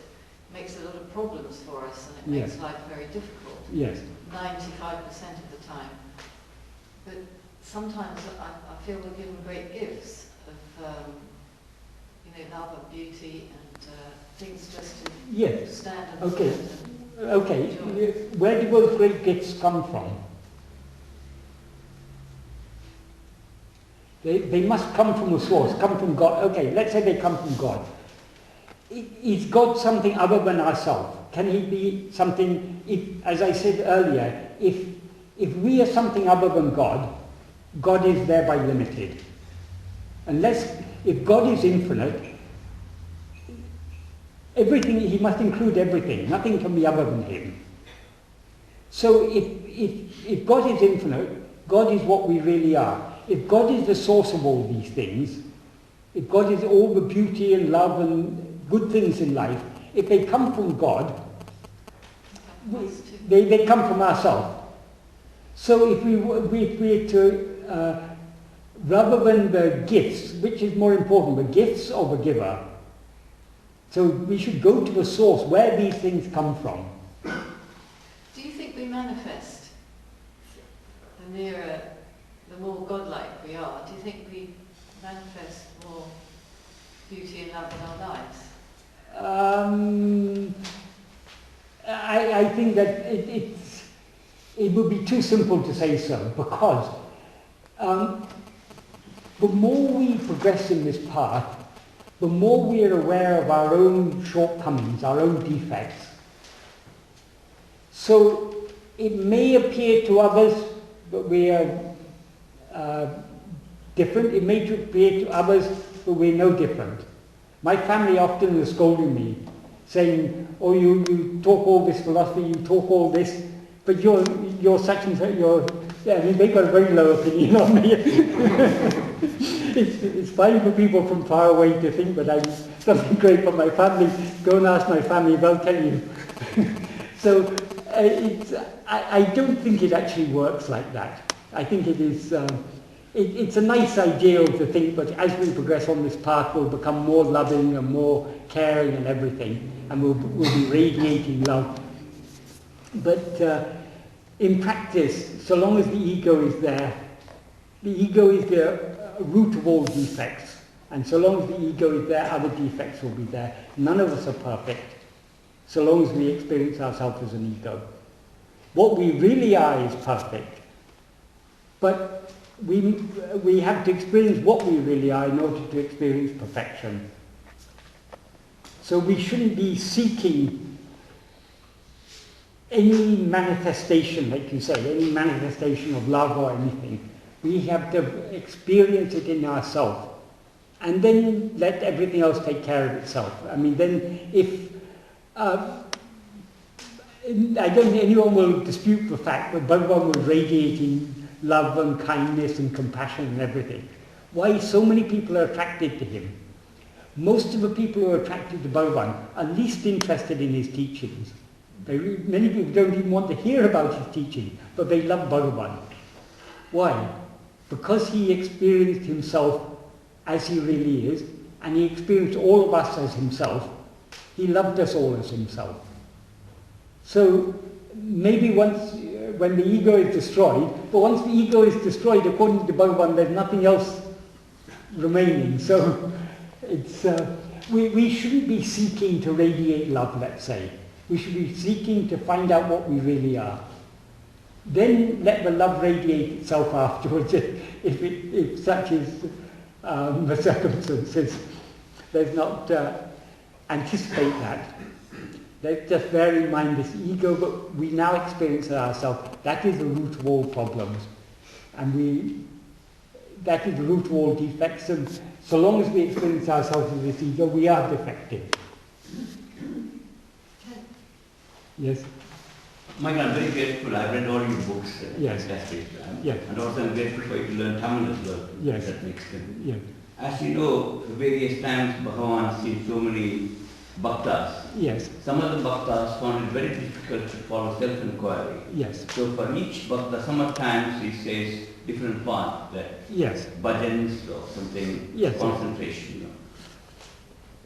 makes a lot of problems for us and it makes life very difficult. Yes. 95% of the time. But sometimes I feel we're given great gifts of love and beauty and things just to stand and Okay. Where do those great gifts come from? They must come from the source, come from God. Okay, let's say they come from God. Is God something other than ourselves? Can he be something, as I said earlier, if we are something other than God, God is thereby limited. If God is infinite, everything, he must include everything. Nothing can be other than him. So if God is infinite, God is what we really are. If God is the source of all these things, if God is all the beauty and love and good things in life, if they come from God, they come from ourselves. So if we're to, rather than the gifts, which is more important, the gifts or the giver, so we should go to the source where these things come from. Do you think we manifest the nearer, the more godlike we are? Do you think we manifest more beauty and love in our lives? I think that it would be too simple to say so, because the more we progress in this path, the more we are aware of our own shortcomings, our own defects. So it may appear to others that we are different. It may appear to others that we're no different. My family often is scolding me, saying, "Oh, you talk all this philosophy, you talk all this, but you're such and such." I mean, they've got a very low opinion on me. It's fine for people from far away to think that I'm something great for my family. Go and ask my family; they'll tell you. So I don't think it actually works like that. I think it is. It's a nice ideal to think that as we progress on this path, we'll become more loving and more caring and everything, and we'll be radiating love. But in practice, so long as the ego is there, the ego is the root of all defects, and so long as the ego is there, other defects will be there. None of us are perfect, so long as we experience ourselves as an ego. What we really are is perfect, but we have to experience what we really are in order to experience perfection. So we shouldn't be seeking any manifestation, like you say, any manifestation of love or anything. We have to experience it in ourselves, and then let everything else take care of itself. I mean, then if I don't think anyone will dispute the fact that Bhagavan was radiating love and kindness and compassion and everything. Why so many people are attracted to him? Most of the people who are attracted to Bhagavan are least interested in his teachings. Many people don't even want to hear about his teaching, but they love Bhagavan. Why? Because he experienced himself as he really is, and he experienced all of us as himself. He loved us all as himself. So maybe once, when the ego is destroyed, but once the ego is destroyed, according to Bhagavan, there's nothing else remaining. So it's, we shouldn't be seeking to radiate love, let's say. We should be seeking to find out what we really are. Then let the love radiate itself afterwards, if such is the circumstances. Let's not anticipate that. Let's just bear in mind this ego, but we now experience it ourselves. That is the root of all problems. And that is the root of all defects. And so long as we experience ourselves as this ego, we are defective. Yes? Michael, I'm very grateful. I've read all your books. Yes. Fantastic. Yes. And also I'm grateful for you to learn Tamil as well. Yes. That makes sense. Yes. As you know, various times Bhagavan sees so many bhaktas. Yes. Some of the bhaktas found it very difficult to follow self-enquiry. Yes. So for each bhakta, sometimes he says different paths, like Yes. bhajans or something, Yes. concentration. You know.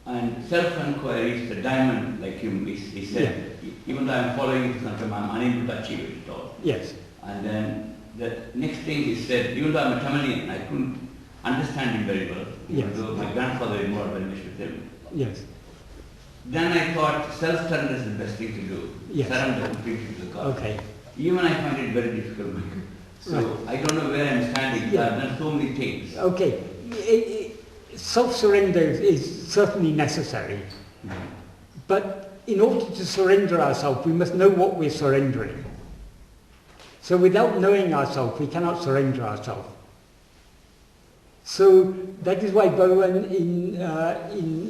And self-enquiry is the diamond, like he said. Even though I'm following it, sometimes I'm unable to achieve it at all. Yes. And then the next thing he said, even though I'm a Tamilian, I couldn't understand him very well, even Yes. though my grandfather involved very much with him. Yes. Then I thought self-surrender is the best thing to do. Yes. Surrender completely to the God. Okay. Even I find it very difficult, Michael. So Right. I don't know where I'm standing. Yeah. I've done so many things. Okay. Self-surrender is certainly necessary. But in order to surrender ourselves, we must know what we're surrendering. So without knowing ourselves, we cannot surrender ourselves. So that is why Bhagavan in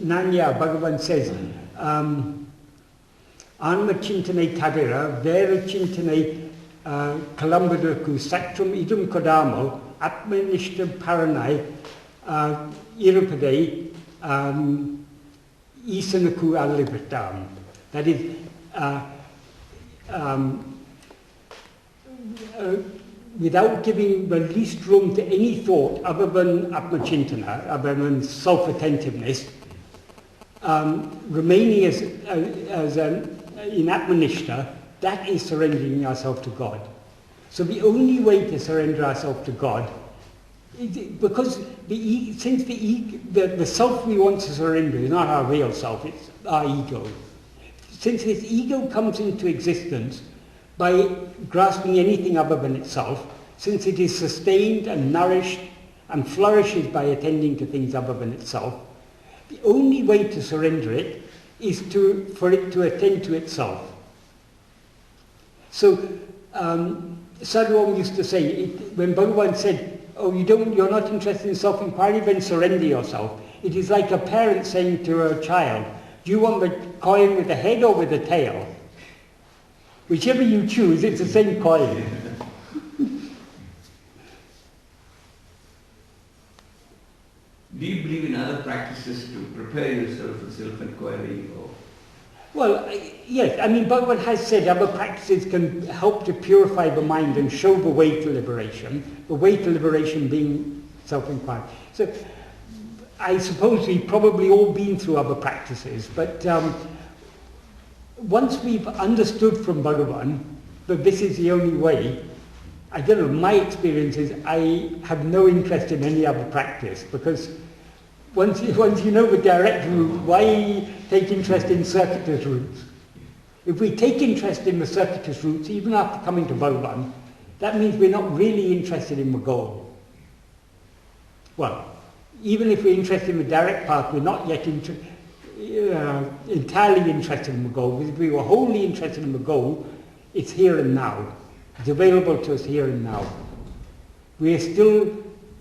Nanya, Bhagavan says, Anma-chintane tavira, vera-chintane kalambadaku sattvam idam kodamo, atma-nishtam paranai, irupade, isanaku alibritam. That is, without giving the least room to any thought other than atma-chintana, other than self-attentiveness, remaining as in atmanishta, that is surrendering ourselves to God. So the only way to surrender ourselves to God, because since the self we want to surrender is not our real self, it's our ego. Since this ego comes into existence by grasping anything other than itself, since it is sustained and nourished and flourishes by attending to things other than itself, the only way to surrender it is for it to attend to itself. So Sadhguru used to say, when Bhagavan said, oh, you're not interested in self-inquiry, then surrender yourself. It is like a parent saying to a child, do you want the coin with the head or with the tail? Whichever you choose, it's the same coin. Do you believe in other practices to prepare yourself for self-inquiry? Well, yes. I mean, Bhagavan has said other practices can help to purify the mind and show the way to liberation. The way to liberation being self-inquiry. So, I suppose we've probably all been through other practices, but once we've understood from Bhagavan that this is the only way, I don't know, my experience is I have no interest in any other practice, because once you know the direct route, why take interest in circuitous routes? If we take interest in the circuitous routes, even after coming to Bhagavan, that means we're not really interested in the goal. Well, even if we're interested in the direct path, we're not yet entirely interested in the goal. Because if we were wholly interested in the goal, it's here and now. It's available to us here and now. We are still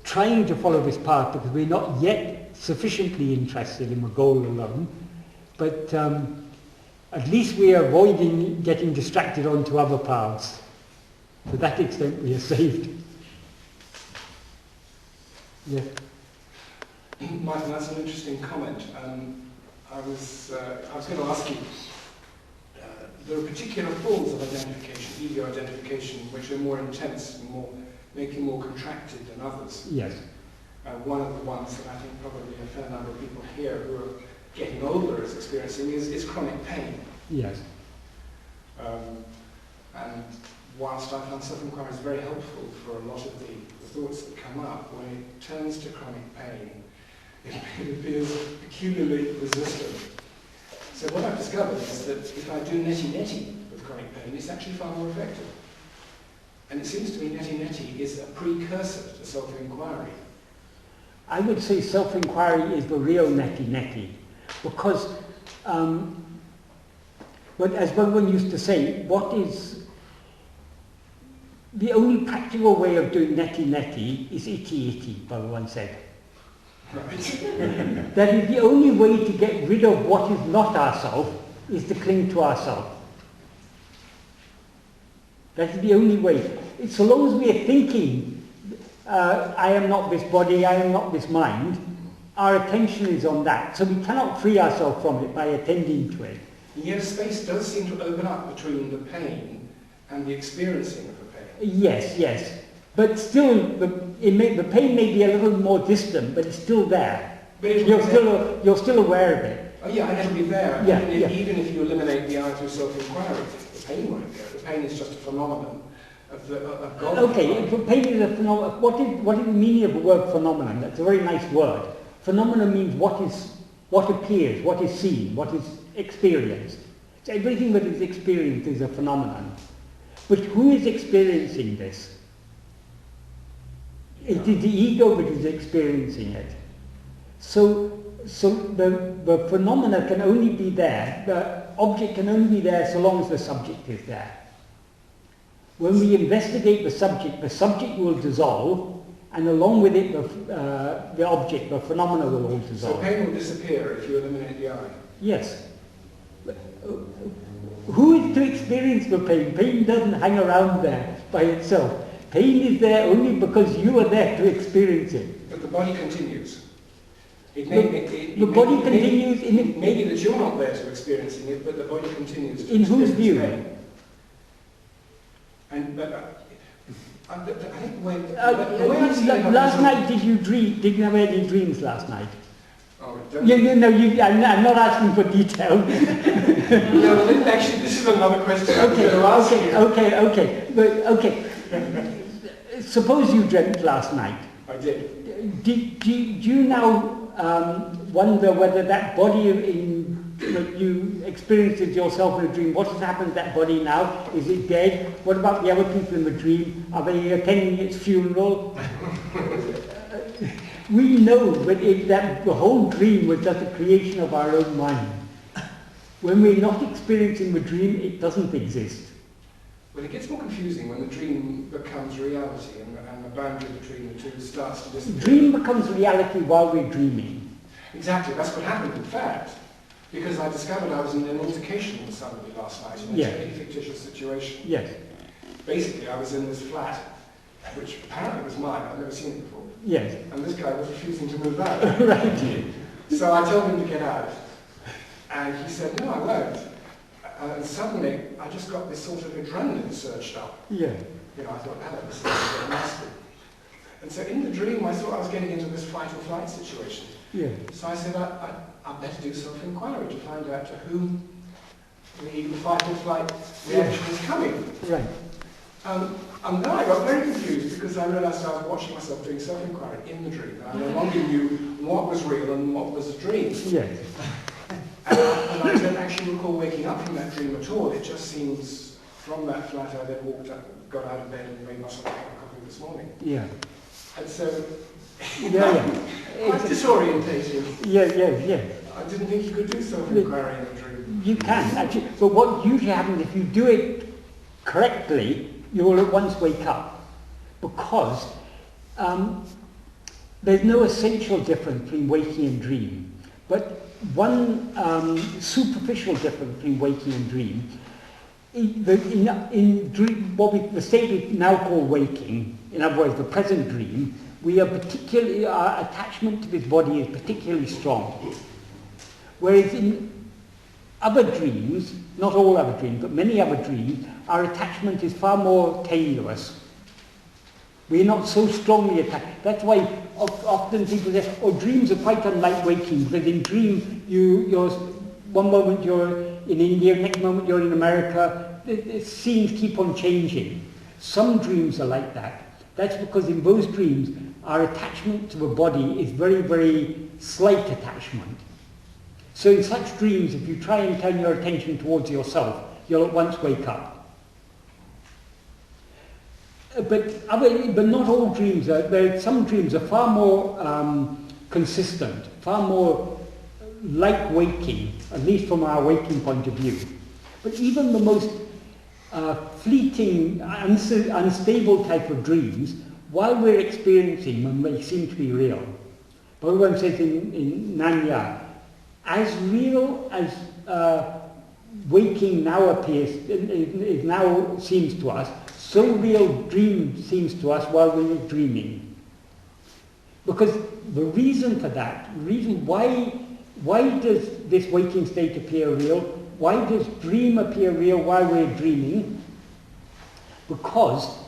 trying to follow this path because we're not yet sufficiently interested in the goal alone. But at least we are avoiding getting distracted onto other paths. To that extent, we are saved. Yeah. Martin, that's an interesting comment. I was going to ask you, there are particular forms of identification, ego identification, which are more intense and make you more contracted than others. Yes. One of the ones that I think probably a fair number of people here who are getting older is experiencing is chronic pain. Yes. And whilst I found self-inquiry is very helpful for a lot of the thoughts that come up, when it turns to chronic pain, it appears peculiarly resistant. So what I've discovered is that if I do neti-neti with chronic pain, it's actually far more effective. And it seems to me neti-neti is a precursor to self-inquiry. I would say self-inquiry is the real neti-neti, because but as Bhagavan used to say, what is the only practical way of doing neti-neti is iti-iti, Bhagavan said. Right. That is the only way to get rid of what is not ourself, is to cling to ourself. That is the only way. So long as we are thinking, I am not this body, I am not this mind, our attention is on that. So we cannot free ourselves from it by attending to it. And yet space does seem to open up between the pain and the experiencing of the pain. Yes, yes. But still, the pain may be a little more distant, but it's still there. But you're still aware of it. Oh yeah, and it'll be there. Yeah, Even if you eliminate the I through self-inquiry, the pain won't go. The pain is just a phenomenon of God. Okay, pain is a phenomenon. What is the meaning of the word phenomenon? That's a very nice word. Phenomenon means what appears, what is seen, what is experienced. So everything that is experienced is a phenomenon. But who is experiencing this? It is the ego that is experiencing it. So the phenomena can only be there, the object can only be there so long as the subject is there. When we investigate the subject will dissolve, and along with it the object, the phenomena will all dissolve. So pain will disappear if you eliminate the I. Yes. Who is to experience the pain? Pain doesn't hang around there by itself. Pain is there only because you are there to experience it. But the body continues. The body continues in it. Maybe that you're not there to experiencing it, but the body continues to In whose experience view? pain. But I think the way I see it last night, did you dream? Did you have any dreams last night? Oh, I'm not asking for detail. No, actually, this is another question. Okay. Suppose you dreamt last night. I did. Do you now wonder whether that body that you experienced as yourself in a dream, what has happened to that body now? Is it dead? What about the other people in the dream? Are they attending its funeral? We know that the whole dream was just a creation of our own mind. When we're not experiencing the dream, it doesn't exist. Well, it gets more confusing when the dream becomes reality and the boundary between the two starts to disappear. Dream becomes reality while we're dreaming. Exactly, that's what happened in fact. Because I discovered I was in an altercation with somebody last night in a totally fictitious situation. Yes. Basically, I was in this flat, which apparently was mine, I'd never seen it before. Yes. And this guy was refusing to move out. Right. So I told him to get out. And he said, no, I won't. And suddenly, I just got this sort of adrenaline surged up. Yeah. You know, I thought, hello, this is a bit nasty. And so in the dream, I thought I was getting into this fight or flight situation. Yeah. So I said, I'd better do self-enquiry to find out to whom the fight or flight reaction is coming. Right. And then I got very confused because I realised I was watching myself doing self-enquiry in the dream. And I no longer knew what was real and what was a dream. Yes. And I don't actually recall waking up from that dream at all. It just seems, from that flat I then walked up, got out of bed and made myself a cup of coffee this morning. Yeah. And so, It's disorientating. Yeah. I didn't think you could do self-enquiry in a dream. You can, actually. But what usually happens, if you do it correctly, you will at once wake up. Because there's no essential difference between waking and dream. But one superficial difference between waking and dream, in dream, the state we now call waking, in other words, the present dream, our attachment to this body is particularly strong. Whereas in other dreams, not all other dreams, but many other dreams, our attachment is far more tenuous. We're not so strongly attached. That's why often people say, oh, dreams are quite unlike waking, because in dream, you're one moment you're in India, next moment you're in America. The scenes keep on changing. Some dreams are like that. That's because in those dreams, our attachment to a body is very, very slight attachment. So in such dreams, if you try and turn your attention towards yourself, you'll at once wake up. But not all dreams some dreams are far more consistent, far more like waking, at least from our waking point of view. But even the most fleeting, unstable type of dreams, while we're experiencing them, they seem to be real. Bhagavan says in Nanya, as real as waking now appears, it now seems to us, so real dream seems to us while we're dreaming. Because the reason for that, why does this waking state appear real? Why does dream appear real while we're dreaming? Because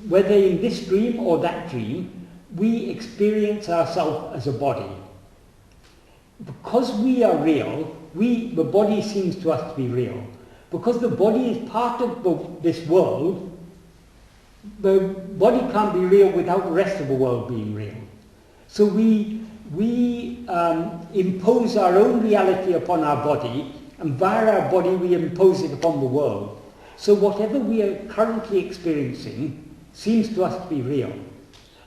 whether in this dream or that dream, we experience ourselves as a body. Because we are real, the body seems to us to be real. Because the body is part of this world, the body can't be real without the rest of the world being real. So we impose our own reality upon our body, and via our body we impose it upon the world. So whatever we are currently experiencing seems to us to be real.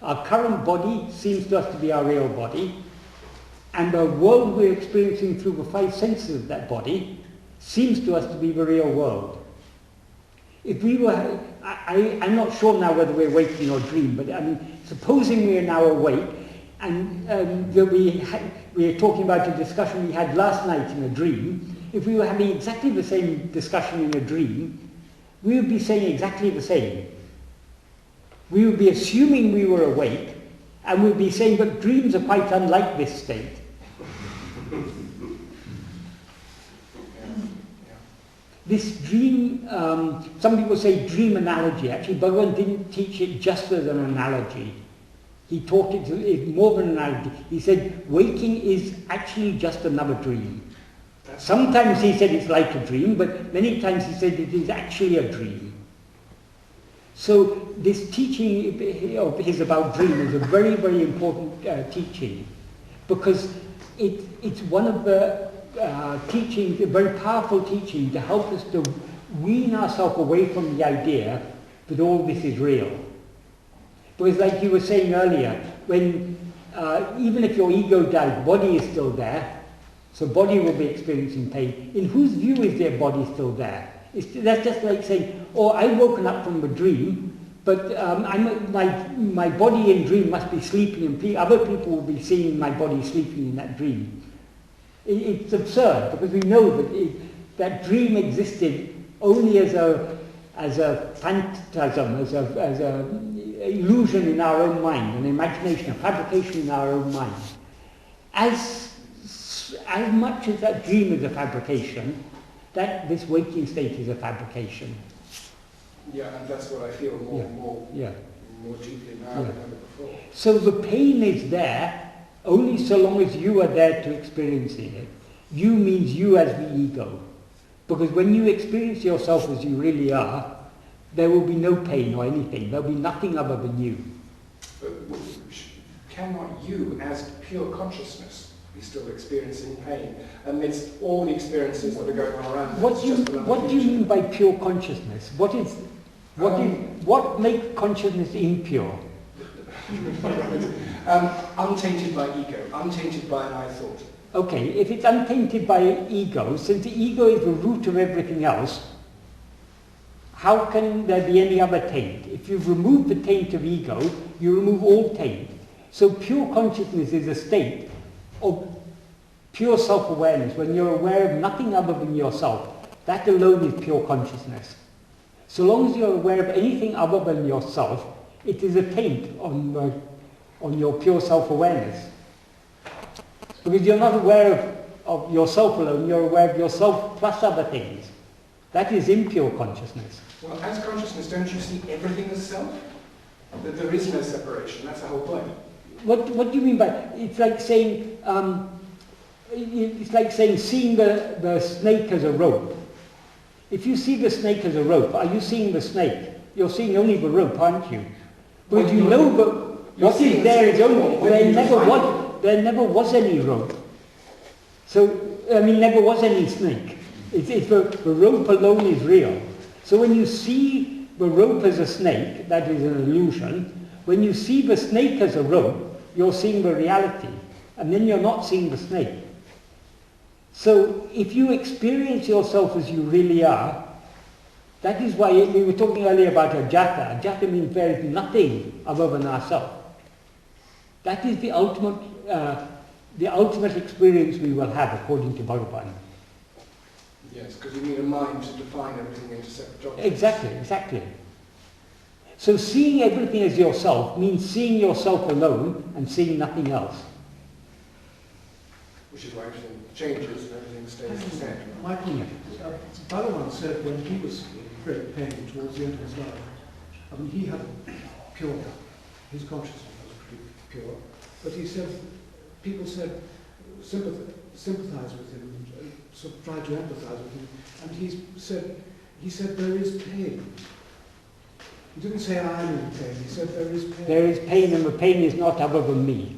Our current body seems to us to be our real body, and the world we're experiencing through the five senses of that body seems to us to be the real world. If we were, I'm not sure now whether we're waking or dream, but supposing we are now awake, and we are talking about a discussion we had last night in a dream. If we were having exactly the same discussion in a dream, we would be saying exactly the same. We would be assuming we were awake, And we'll be saying, but dreams are quite unlike this state. This dream, some people say dream analogy. Actually, Bhagavan didn't teach it just as an analogy. He taught it more than an analogy. He said, waking is actually just another dream. Sometimes he said it's like a dream, but many times he said it is actually a dream. So this teaching of his about dream is a very, very important teaching, because it's one of the teachings, a very powerful teaching to help us to wean ourselves away from the idea that all this is real. Because like you were saying earlier, when even if your ego dies, body is still there, so body will be experiencing pain. In whose view is their body still there? That's just like saying, oh, I've woken up from a dream, but my body in dream must be sleeping, and other people will be seeing my body sleeping in that dream. It's absurd, because we know that that dream existed only as a phantasm, as a illusion in our own mind, an imagination, a fabrication in our own mind. As much as that dream is a fabrication, that this waking state is a fabrication. Yeah, and that's what I feel more deeply now than ever before. So the pain is there only so long as you are there to experiencing it. You means you as the ego. Because when you experience yourself as you really are, there will be no pain or anything. There will be nothing other than you. But cannot you, as pure consciousness, be still experiencing pain amidst all the experiences that are going on around us? What do you mean by pure consciousness? What makes consciousness impure? Untainted by ego, untainted by an I thought. Okay, if it's untainted by ego, since the ego is the root of everything else, how can there be any other taint? If you've removed the taint of ego, you remove all taint. So pure consciousness is a state of pure self-awareness, when you're aware of nothing other than yourself. That alone is pure consciousness. So long as you're aware of anything other than yourself, it is a taint on your pure self-awareness. Because you're not aware of yourself alone, you're aware of yourself plus other things. That is impure consciousness. Well, as consciousness, don't you see everything as self? That there is no separation, that's the whole point. What do you mean by, it's like saying, seeing the snake as a rope. If you see the snake as a rope, are you seeing the snake? You're seeing only the rope, aren't you? But you know that what is there is only, there never was any rope. So, never was any snake. It's the rope alone is real. So when you see the rope as a snake, that is an illusion. When you see the snake as a rope, you're seeing the reality. And then you're not seeing the snake. So if you experience yourself as you really are, that is why we were talking earlier about ajata. Ajata means there is nothing other than ourself. That is the ultimate experience we will have according to Bhagavan. Yes, because you need a mind to define everything into separate objects. Exactly. So seeing everything as yourself means seeing yourself alone and seeing nothing else. Which is why everything changes and everything stays the same. Michael, Bhagavan said when he was in great pain towards the end of his life, he had pure, his consciousness was pretty pure, but he said, people said, sympathize with him, and sort of try to empathize with him, and he said there is pain. He didn't say I'm in pain, he said there is pain. There is pain, and the pain is not other than me.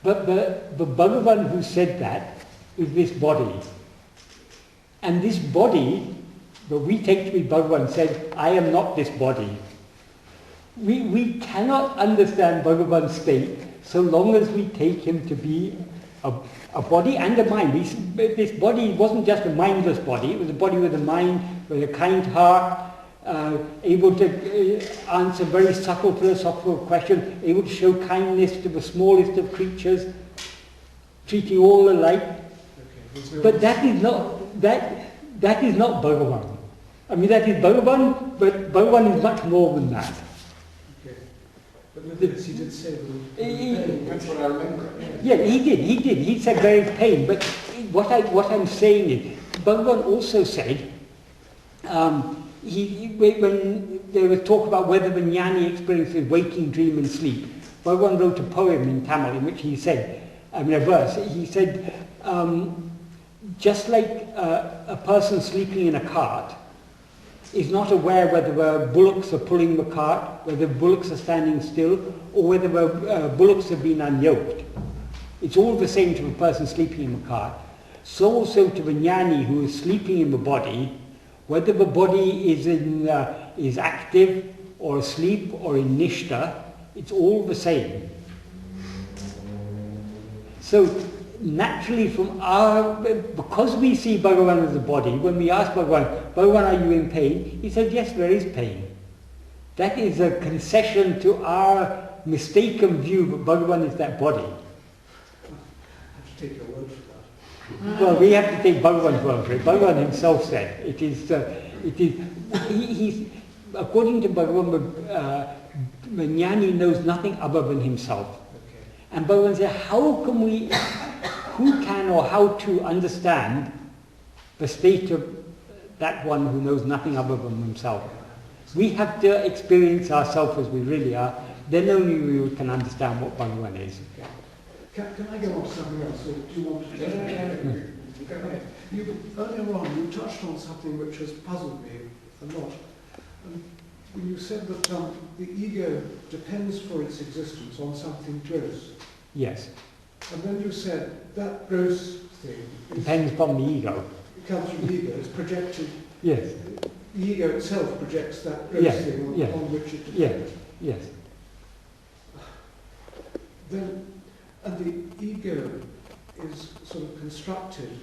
But the Bhagavan who said that is this body. And this body, that we take to be Bhagavan, said, I am not this body. We cannot understand Bhagavan's state so long as we take him to be a body and a mind. This body wasn't just a mindless body, it was a body with a mind, with a kind heart, able to answer very subtle philosophical questions, able to show kindness to the smallest of creatures, treating all alike. Okay, but that is not Bhagavan. That is Bhagavan, but Bhagavan is much more than that. Okay. But with this, he did say that That's what I remember. Yeah, he did. He said there is pain. But what I'm saying is, Bhagavan also said, when there was talk about whether the jnani experiences waking, dream and sleep, Bhagavan wrote a poem in Tamil in which he said, a verse, he said, just like a person sleeping in a cart is not aware whether the bullocks are pulling the cart, whether the bullocks are standing still, or whether the bullocks have been unyoked. It's all the same to the person sleeping in the cart. So also to the jnani who is sleeping in the body, whether the body is active or asleep or in nishta, it's all the same. So naturally because we see Bhagavan as a body, when we ask Bhagavan, are you in pain? He said, yes, there is pain. That is a concession to our mistaken view that Bhagavan is that body. I have to take your word for that. Well, we have to take Bhagavan's word for it. Bhagavan himself said, he's, according to Bhagavan, the jnani knows nothing other than himself. Okay. And Bhagavan said, who can or how to understand the state of that one who knows nothing other than himself? We have to experience ourselves as we really are, then only we can understand what Bhagavan is. Okay. Can I go on to something else, or do you want to? Okay. Earlier on, you touched on something which has puzzled me a lot. When you said that the ego depends for its existence on something gross. Yes. And then you said that gross thing Depends upon the ego. It comes from the ego, it's projected. Yes. The ego itself projects that gross thing on which it depends. Yes. Then, and the ego is sort of constructed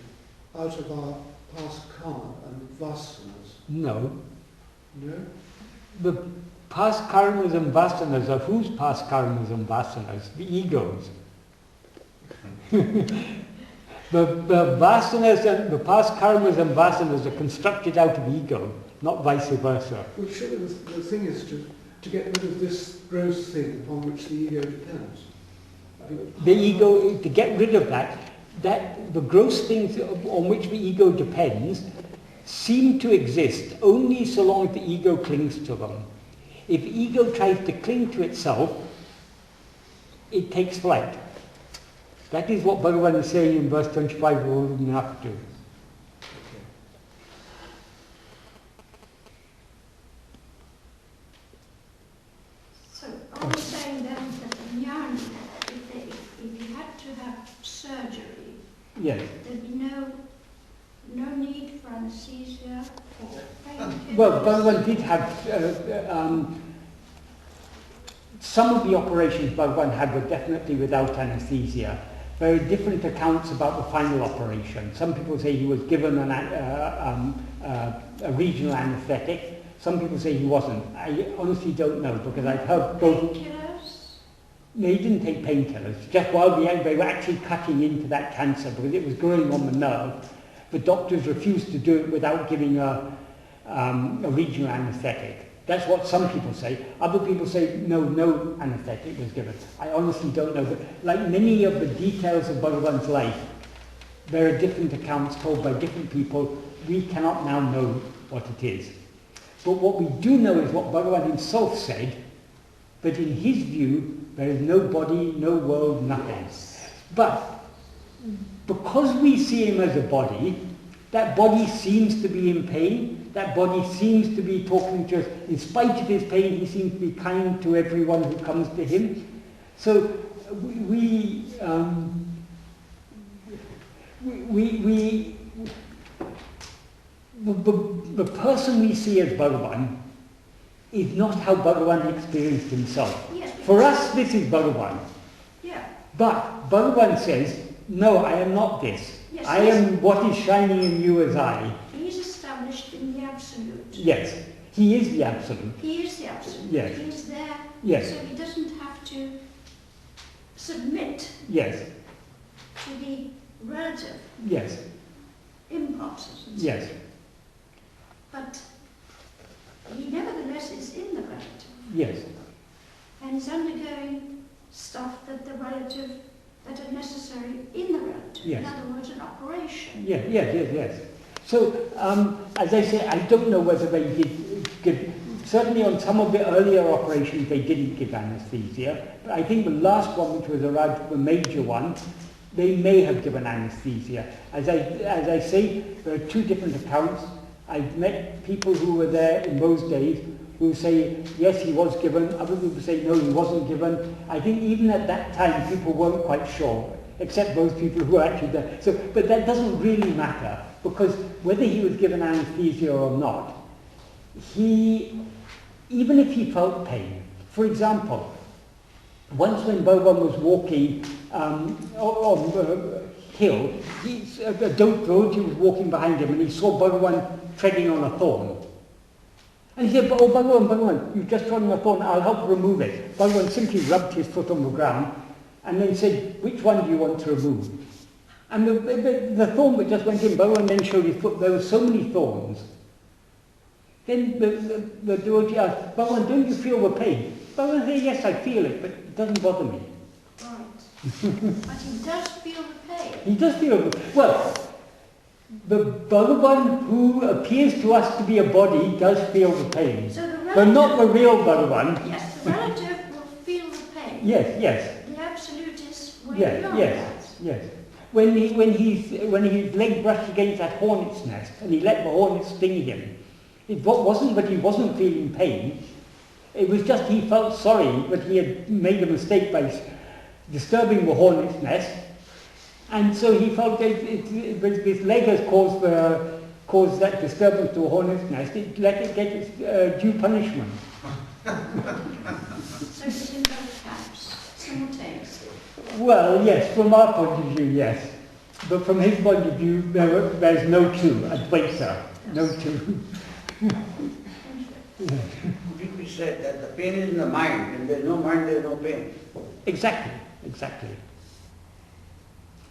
out of our past karma and vasanas. No. No? The past karmas and vasanas are whose past karmas and vasanas? The ego's. the vasanas and the past karmas and vasanas are constructed out of ego, not vice versa. Well, surely the thing is to get rid of this gross thing upon which the ego depends. The ego, to get rid of that the gross things on which the ego depends seem to exist only so long as the ego clings to them. If ego tries to cling to itself, it takes flight. That is what Bhagavan is saying in verse 25 of Uḷḷadu Nāṛpadu. So, are you saying then that the jnani, if you had to have surgery, Yes. there'd be no need for anesthesia or painkillers? Well, Bhagavan did have some of the operations Bhagavan had were definitely without anesthesia. There are different accounts about the final operation. Some people say he was given a regional anaesthetic. Some people say he wasn't. I honestly don't know because I've heard both. Painkillers? No, he didn't take painkillers. Just while they were actually cutting into that cancer because it was growing on the nerve, the doctors refused to do it without giving a regional anaesthetic. That's what some people say. Other people say no anaesthetic was given. I honestly don't know. But like many of the details of Bhagavan's life, there are different accounts told by different people. We cannot now know what it is. But what we do know is what Bhagavan himself said, that in his view, there is no body, no world, nothing. But because we see him as a body, that body seems to be in pain. That body seems to be talking to us. In spite of his pain, he seems to be kind to everyone who comes to him. So the person we see as Bhagavan is not how Bhagavan experienced himself. Yes, For us, this is Bhagavan. yeah. But Bhagavan says, no, I am not this. Yes, I am what is shining in you as I. He's established in the absolute. Yes, he is the absolute. He is the absolute. Yes. He is there. Yes. So he doesn't have to submit Yes, to the relative yes, impulses. And so yes, But he nevertheless is in the relative yes, and is undergoing Yes. In other words, an operation. Yes. So, as I say, I don't know whether they did give, certainly on some of the earlier operations they didn't give anaesthesia, but I think the last one, which was the major one, they may have given anaesthesia. As I say, there are two different accounts. I've met people who were there in those days who say, yes, he was given. Other people say, no, he wasn't given. I think even at that time, people weren't quite sure, except those people who were actually there. So, but that doesn't really matter, because whether he was given anaesthesia or not, even if he felt pain, for example, once when Bhagavan was walking on the hill, Dorji was walking behind him and he saw Bhagavan treading on a thorn. And he said, oh Bhagavan, you've just trodden on a thorn, I'll help remove it. Bhagavan simply rubbed his foot on the ground and then said, which one do you want to remove? And the thorn that just went in, Bhagavan then showed his foot, there were so many thorns. Then the devotee asked, Bhagavan, don't you feel the pain? Bhagavan said, yes, I feel it, but it doesn't bother me. Right. But he does feel the pain. He does feel the pain. Well, the Bhagavan who appears to us to be a body does feel the pain. So the relative, but not the real Bhagavan. Yes, the relative will feel the pain. Yes. The absolute is way Yes. beyond that. When his leg brushed against that hornet's nest and he let the hornet sting him, it wasn't that he wasn't feeling pain. It was just he felt sorry that he had made a mistake by disturbing the hornet's nest, and so he felt that his leg has caused that disturbance to a hornet's nest. Let it get its due punishment. So it's in both camps, simultaneously. Well, yes, from our point of view, yes. But from his point of view, there's no two, Advaita, no two. We said that the pain is in the mind, and there is no mind, there is no pain. Exactly.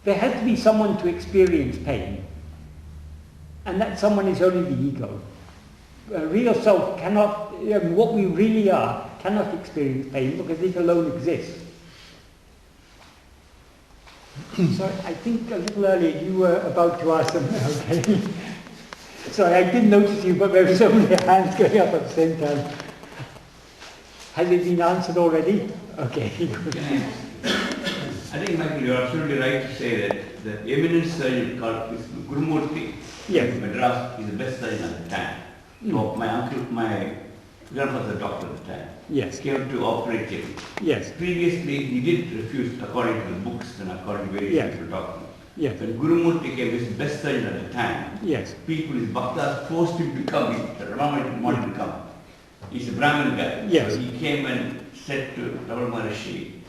There has to be someone to experience pain, and that someone is only the ego. Real self cannot, what we really are, cannot experience pain because it alone exists. So I think a little earlier you were about to ask something, okay? Sorry, I didn't notice you, but there were so many hands going up at the same time. Has it been answered already? Okay. I think, Michael, you're absolutely right to say that the eminent surgeon called Gurumurthy, yes, in Madras, is the best surgeon at the time. So my grandfather was a doctor at the time. Yes. Came to operate him. Yes. Previously, he did refuse, according to the books and according to various people talking. Yes. When Gurumurthy came, his best surgeon at the time. Yes. People, his bhaktas forced him to come. Ramana didn't want him to come. He's a Brahmin guy. Yes. So he came and said to Ramana Maharshi,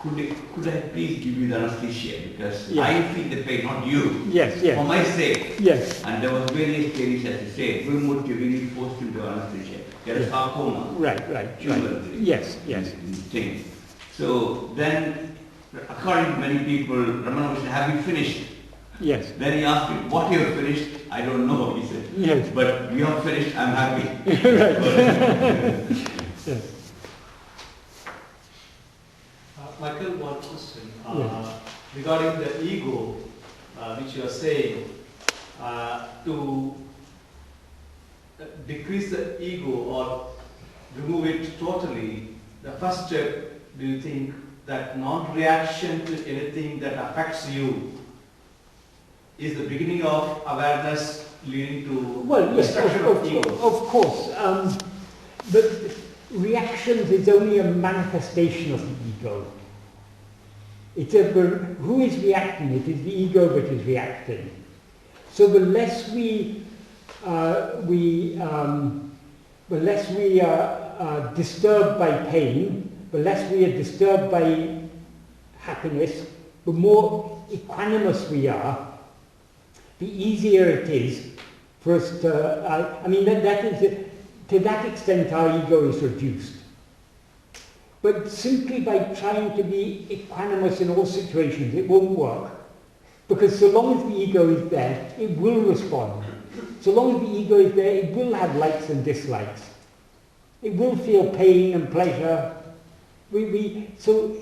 could I please give you the anesthesia? Because yes, I feel the pain, not you. Yes. For my sake. Yes. And there was various theories, as you say. Gurumurthy really forced him to anesthesia. There is sarcoma. Right. Yes. Thing. So then, according to many people, Ramana Maharshi, have you finished? Yes. Then he asked him, what you have finished? I don't know, he said. Yes. But you have finished, I'm happy. Yes. Michael, one question Yes. regarding the ego, which you are saying, to decrease the ego or remove it totally, the first step, do you think that non-reaction to anything that affects you is the beginning of awareness leading to destruction of ego? Of course. But reactions is only a manifestation of the ego. Who is reacting? It is the ego that is reacting. So the less we are disturbed by pain, the less we are disturbed by happiness, the more equanimous we are, the easier it is for us to, to that extent our ego is reduced. But simply by trying to be equanimous in all situations, it won't work. Because so long as the ego is there, it will respond. So long as the ego is there, it will have likes and dislikes. It will feel pain and pleasure. So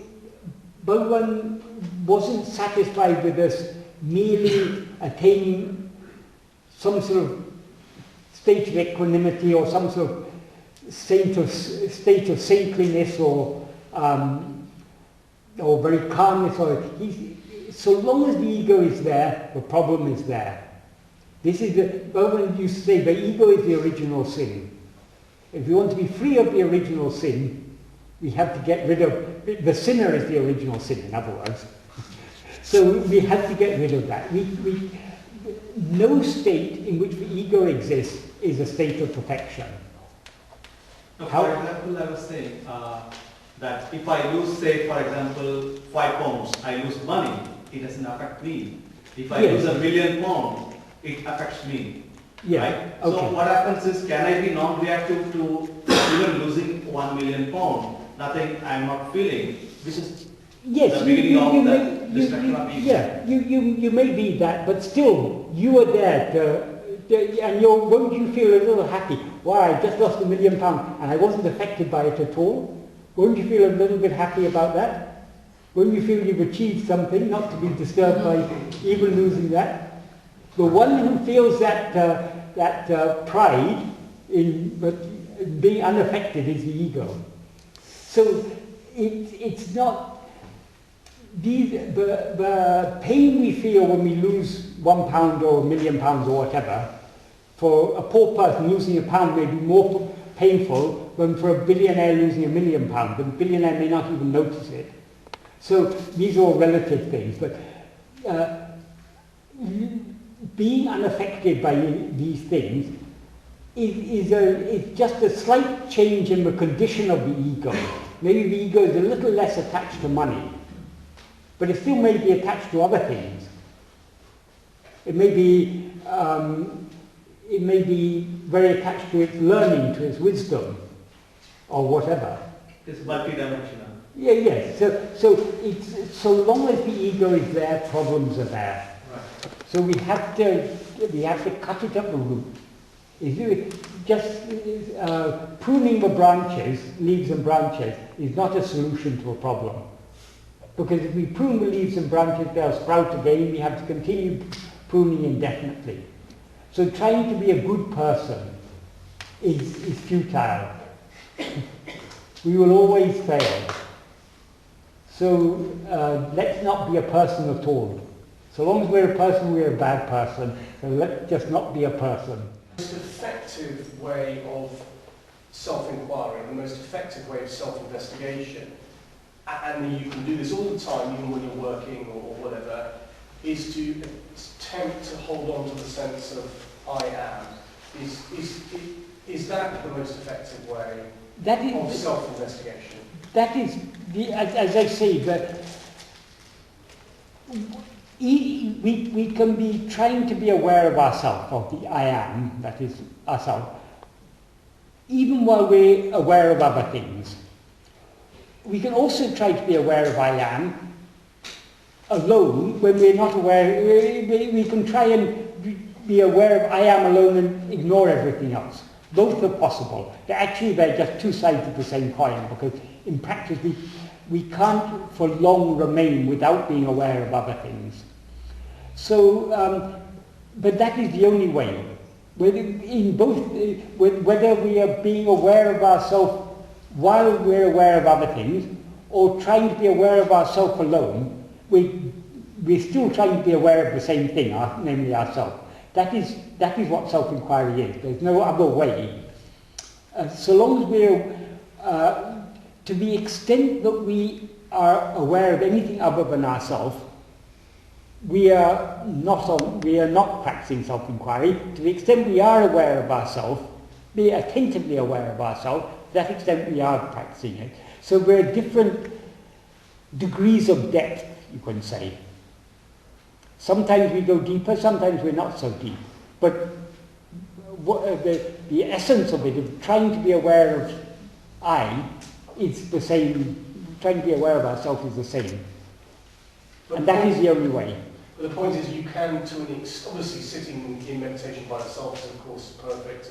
Bhagavan wasn't satisfied with us merely attaining some sort of state of equanimity or some sort of state of saintliness or very calmness. So long as the ego is there, the problem is there. This is Bhagavan used to say the ego is the original sin. If we want to be free of the original sin, we have to get rid of, the sinner is the original sin, in other words. So we have to get rid of that. No state in which the ego exists is a state of perfection. No, for example, I was saying that if I lose, say, for example, £5, I lose money, it doesn't affect me. If I lose £1 million, it affects me. Yeah. Right? Okay. So what happens is, can I be non-reactive to even losing £1 million? Nothing, I'm not feeling. This is the beginning of the destruction of ego. Yeah, you may be that, but still, you are there and won't you feel a little happy? Why, I just lost £1 million and I wasn't affected by it at all. Won't you feel a little bit happy about that? Won't you feel you've achieved something, not to be disturbed by even losing that? The one who feels that pride in being unaffected is the ego. So it's not the pain we feel when we lose £1 or £1 million or whatever. For a poor person, losing £1 may be more painful than for a billionaire losing £1 million. The billionaire may not even notice it. So these are all relative things, but being unaffected by these things is just a slight change in the condition of the ego. Maybe the ego is a little less attached to money, but it still may be attached to other things. It may be very attached to its learning, to its wisdom, or whatever. It's multidimensional. Yeah, yes. So so long as the ego is there, problems are there. Right. So we have to cut it at the root. Just pruning the branches, leaves and branches, is not a solution to a problem. Because if we prune the leaves and branches, they'll sprout again. We have to continue pruning indefinitely. So trying to be a good person is futile. We will always fail. So let's not be a person at all. So long as we're a person, we're a bad person. So let's just not be a person. The most effective way of self-inquiry, the most effective way of self-investigation, and you can do this all the time, even when you're working or whatever, is to attempt to hold on to the sense of I am. Is that the most effective way of self-investigation? That is, as I say, that we can be trying to be aware of ourselves, of the I am, that is ourselves, even while we're aware of other things. We can also try to be aware of I am alone when we're not aware. We can try and be aware of I am alone and ignore everything else. Both are possible. They're just two sides of the same coin, because in practice we can't for long remain without being aware of other things. So, but that is the only way. Whether we are being aware of ourselves while we're aware of other things, or trying to be aware of ourselves alone, we're still trying to be aware of the same thing, namely ourselves. That is what self-inquiry is. There's no other way. So long as we're, to the extent that we are aware of anything other than ourselves, we are not practicing self-inquiry. To the extent we are aware of ourselves, be attentively aware of ourselves, to that extent we are practicing it. So we're at different degrees of depth, you can say. Sometimes we go deeper, sometimes we're not so deep. But the essence of it, of trying to be aware of I, is the same. Trying to be aware of ourselves is the same. And that is the only way. But the point is, you can, obviously sitting in meditation by itself is of course perfect,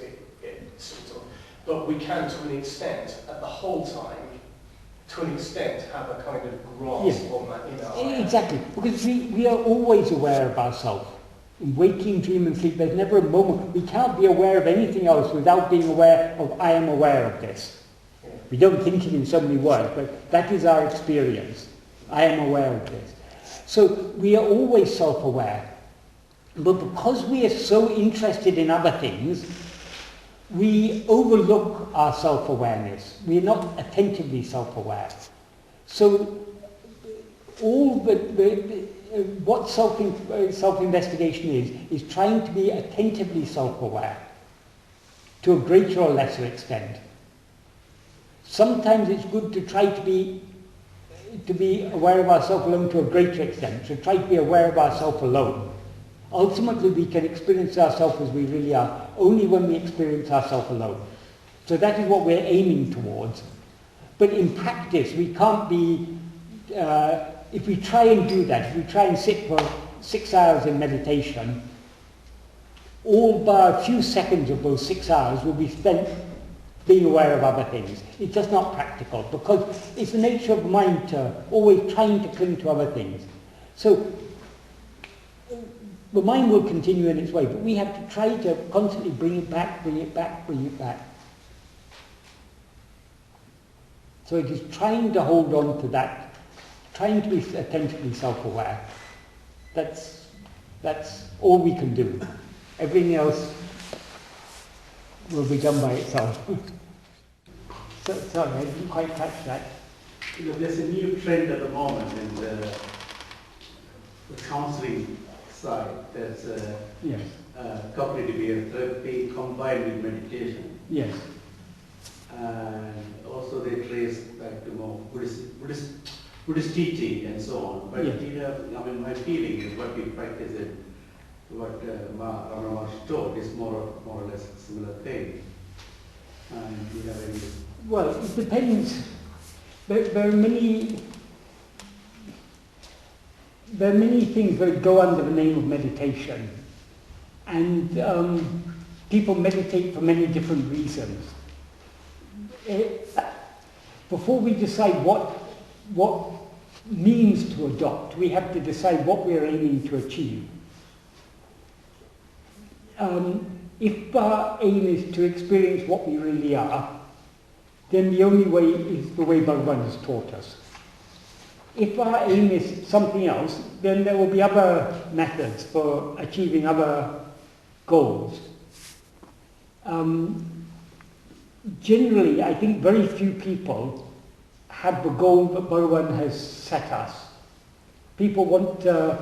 but we can to an extent, at the whole time, to an extent, have a kind of grasp on that inner eye. Exactly, because we are always aware of ourselves. In waking, dream and sleep, there's never a moment. We can't be aware of anything else without being aware of, I am aware of this. Yeah. We don't think it in so many words, but that is our experience. I am aware of this. So we are always self-aware. But because we are so interested in other things, we overlook our self-awareness. We are not attentively self-aware. So all what self-investigation is trying to be attentively self-aware to a greater or lesser extent. Sometimes it's good to try to be aware of ourselves alone to a greater extent, to try to be aware of ourselves alone. Ultimately, we can experience ourselves as we really are only when we experience ourselves alone. So that is what we're aiming towards. But in practice, we can't be, if we try and do that, if we try and sit for 6 hours in meditation, all but a few seconds of those 6 hours will be spent being aware of other things. It's just not practical because it's the nature of the mind to always trying to cling to other things. So the mind will continue in its way, but we have to try to constantly bring it back, bring it back, bring it back. So it is trying to hold on to that, trying to be attentively self-aware. That's all we can do. Everything else will be done by itself. Sorry, I didn't quite catch that. You know, there's a new trend at the moment in the counseling side. There's Yes. cognitive behavior therapy combined with meditation. Yes. And also they trace back to more Buddhist teaching and so on. But Yes. you know, I mean, my feeling is what we practice it, what Ramana Maharshi taught is more or less a similar thing. And you have any? Well, it depends. There are many things that go under the name of meditation, and people meditate for many different reasons. Before we decide what means to adopt, we have to decide what we are aiming to achieve. If our aim is to experience what we really are, then the only way is the way Bhagavan has taught us. If our aim is something else, then there will be other methods for achieving other goals. Generally, I think very few people have the goal that Bhagavan has set us. People want to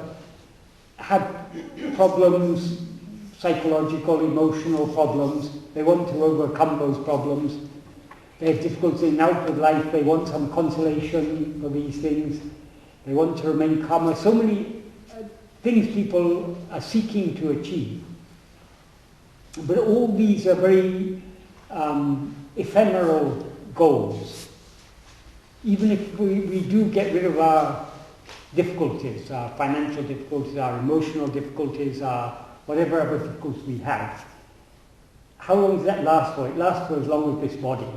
have problems, psychological, emotional problems. They want to overcome those problems. They have difficulty in outward life. They want some consolation for these things. They want to remain calmer. So many things people are seeking to achieve. But all these are very ephemeral goals. Even if we do get rid of our difficulties, our financial difficulties, our emotional difficulties, our whatever other difficulties we have, how long does that last for? It lasts for as long as this body.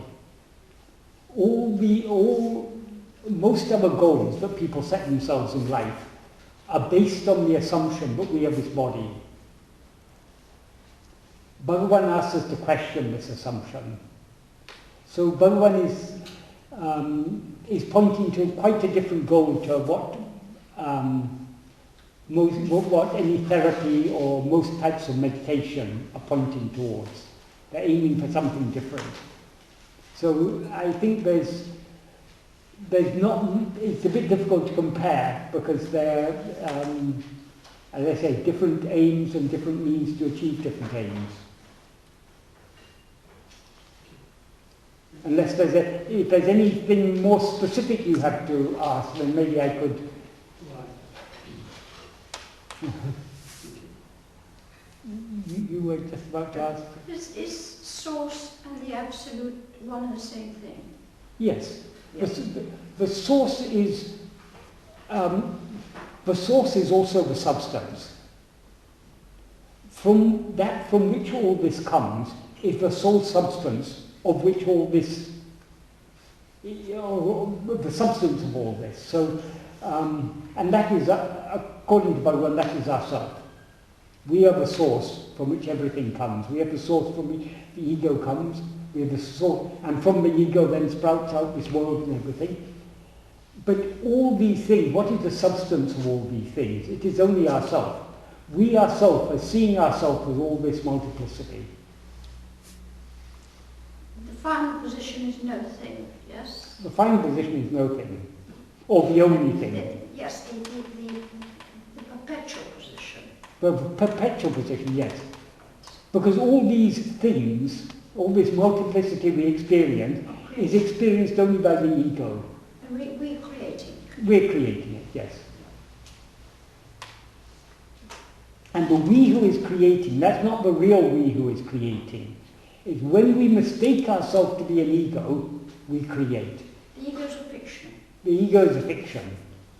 Most other goals that people set themselves in life are based on the assumption that we have this body. Bhagavan asks us to question this assumption. So Bhagavan is pointing to quite a different goal to what any therapy or most types of meditation are pointing towards. They're aiming for something different. So I think it's a bit difficult to compare because they're, as I say, different aims and different means to achieve different aims. Unless if there's anything more specific you have to ask, then maybe I could. You were just about to ask. Is source and the absolute one and the same thing? Yes. The source is also the substance. From which all this comes is the sole substance of which all this the substance of all this. So, and that is, according to Bhagavan, that is ourself. We are the source from which everything comes. We are the source from which the ego comes. We are the source, and from the ego then sprouts out this world and everything. But all these things, what is the substance of all these things? It is only ourself. We ourselves are seeing ourselves as all this multiplicity. The final position is no thing, yes? The final position is no thing, or the only thing. Yes, the perpetual position. The perpetual position, yes. Because all these things, all this multiplicity we experience, is experienced only by the ego. And we're creating. We're creating it, yes. And the we who is creating, that's not the real we who is creating. It's when we mistake ourselves to be an ego, we create. The ego is a fiction. The ego is a fiction.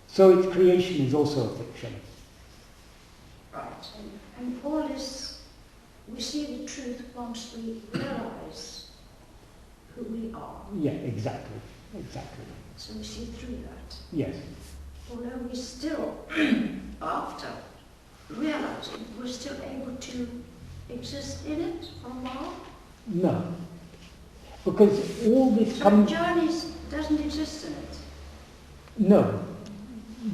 So its creation is also a fiction. Right. And all this, we see the truth once we realize who we are. Yeah, exactly. Exactly. So we see through that. Yes. Although we still, after realizing, we're still able to exist in it for a while. No. Because all this So comes... journey doesn't exist in it. No.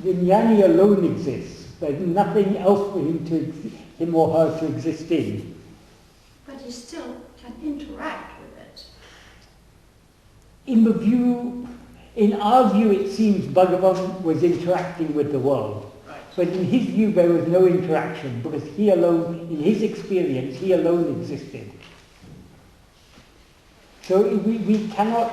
The jnani alone exists. There's nothing else for him or her to exist in. But he still can interact with it. In our view, it seems Bhagavan was interacting with the world. Right. But in his view, there was no interaction because he alone, in his experience, he alone existed. So we cannot...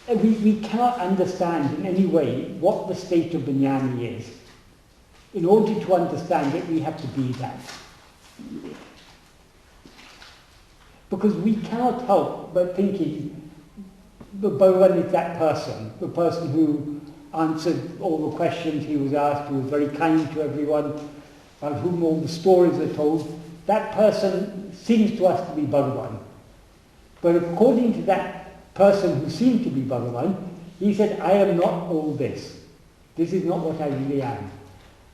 We cannot understand in any way what the state of the jnani is. In order to understand it, we have to be that. Because we cannot help but thinking that Bhagavan is that person, the person who answered all the questions he was asked, who was very kind to everyone, about whom all the stories are told. That person seems to us to be Bhagavan. But according to that person who seemed to be Bhagavan, he said, I am not all this. This is not what I really am.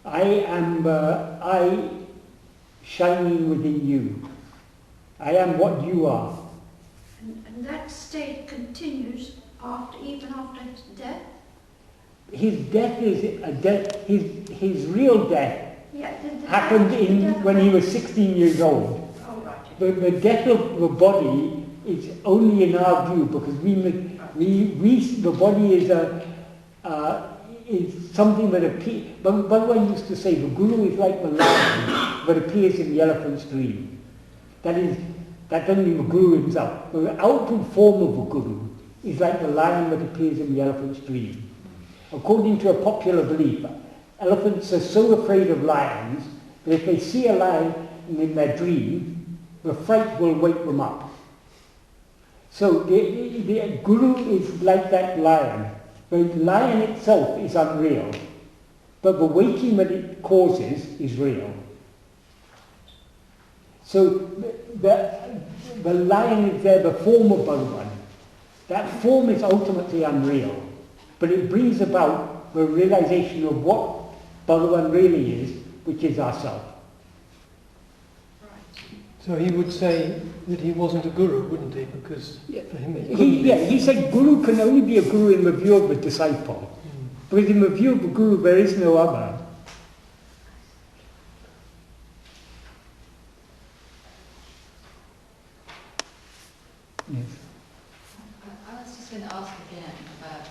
I am I shining within you. I am what you are. And that state continues even after his death? His death is a death, his real death happened when he was 16 years old. Oh, right. The death of the body is only in our view because the body is something that appears. Bhagavan used to say the guru is like the lion that appears in the elephant's dream. That's only the guru himself. The outward form of the guru is like the lion that appears in the elephant's dream. According to a popular belief, elephants are so afraid of lions that if they see a lion in their dream, the fright will wake them up. So the guru is like that lion. The lion itself is unreal, but the waking that it causes is real. So the lion is there, the form of Bhagavan. That form is ultimately unreal, but it brings about the realization of what Bhagavan really is, which is ourself. So he would say that he wasn't a guru, wouldn't he? Because for him it couldn't be. He said guru can only be a guru in the view of the disciple. Because in the view of the guru there is no other. Yes. I was just going to ask again about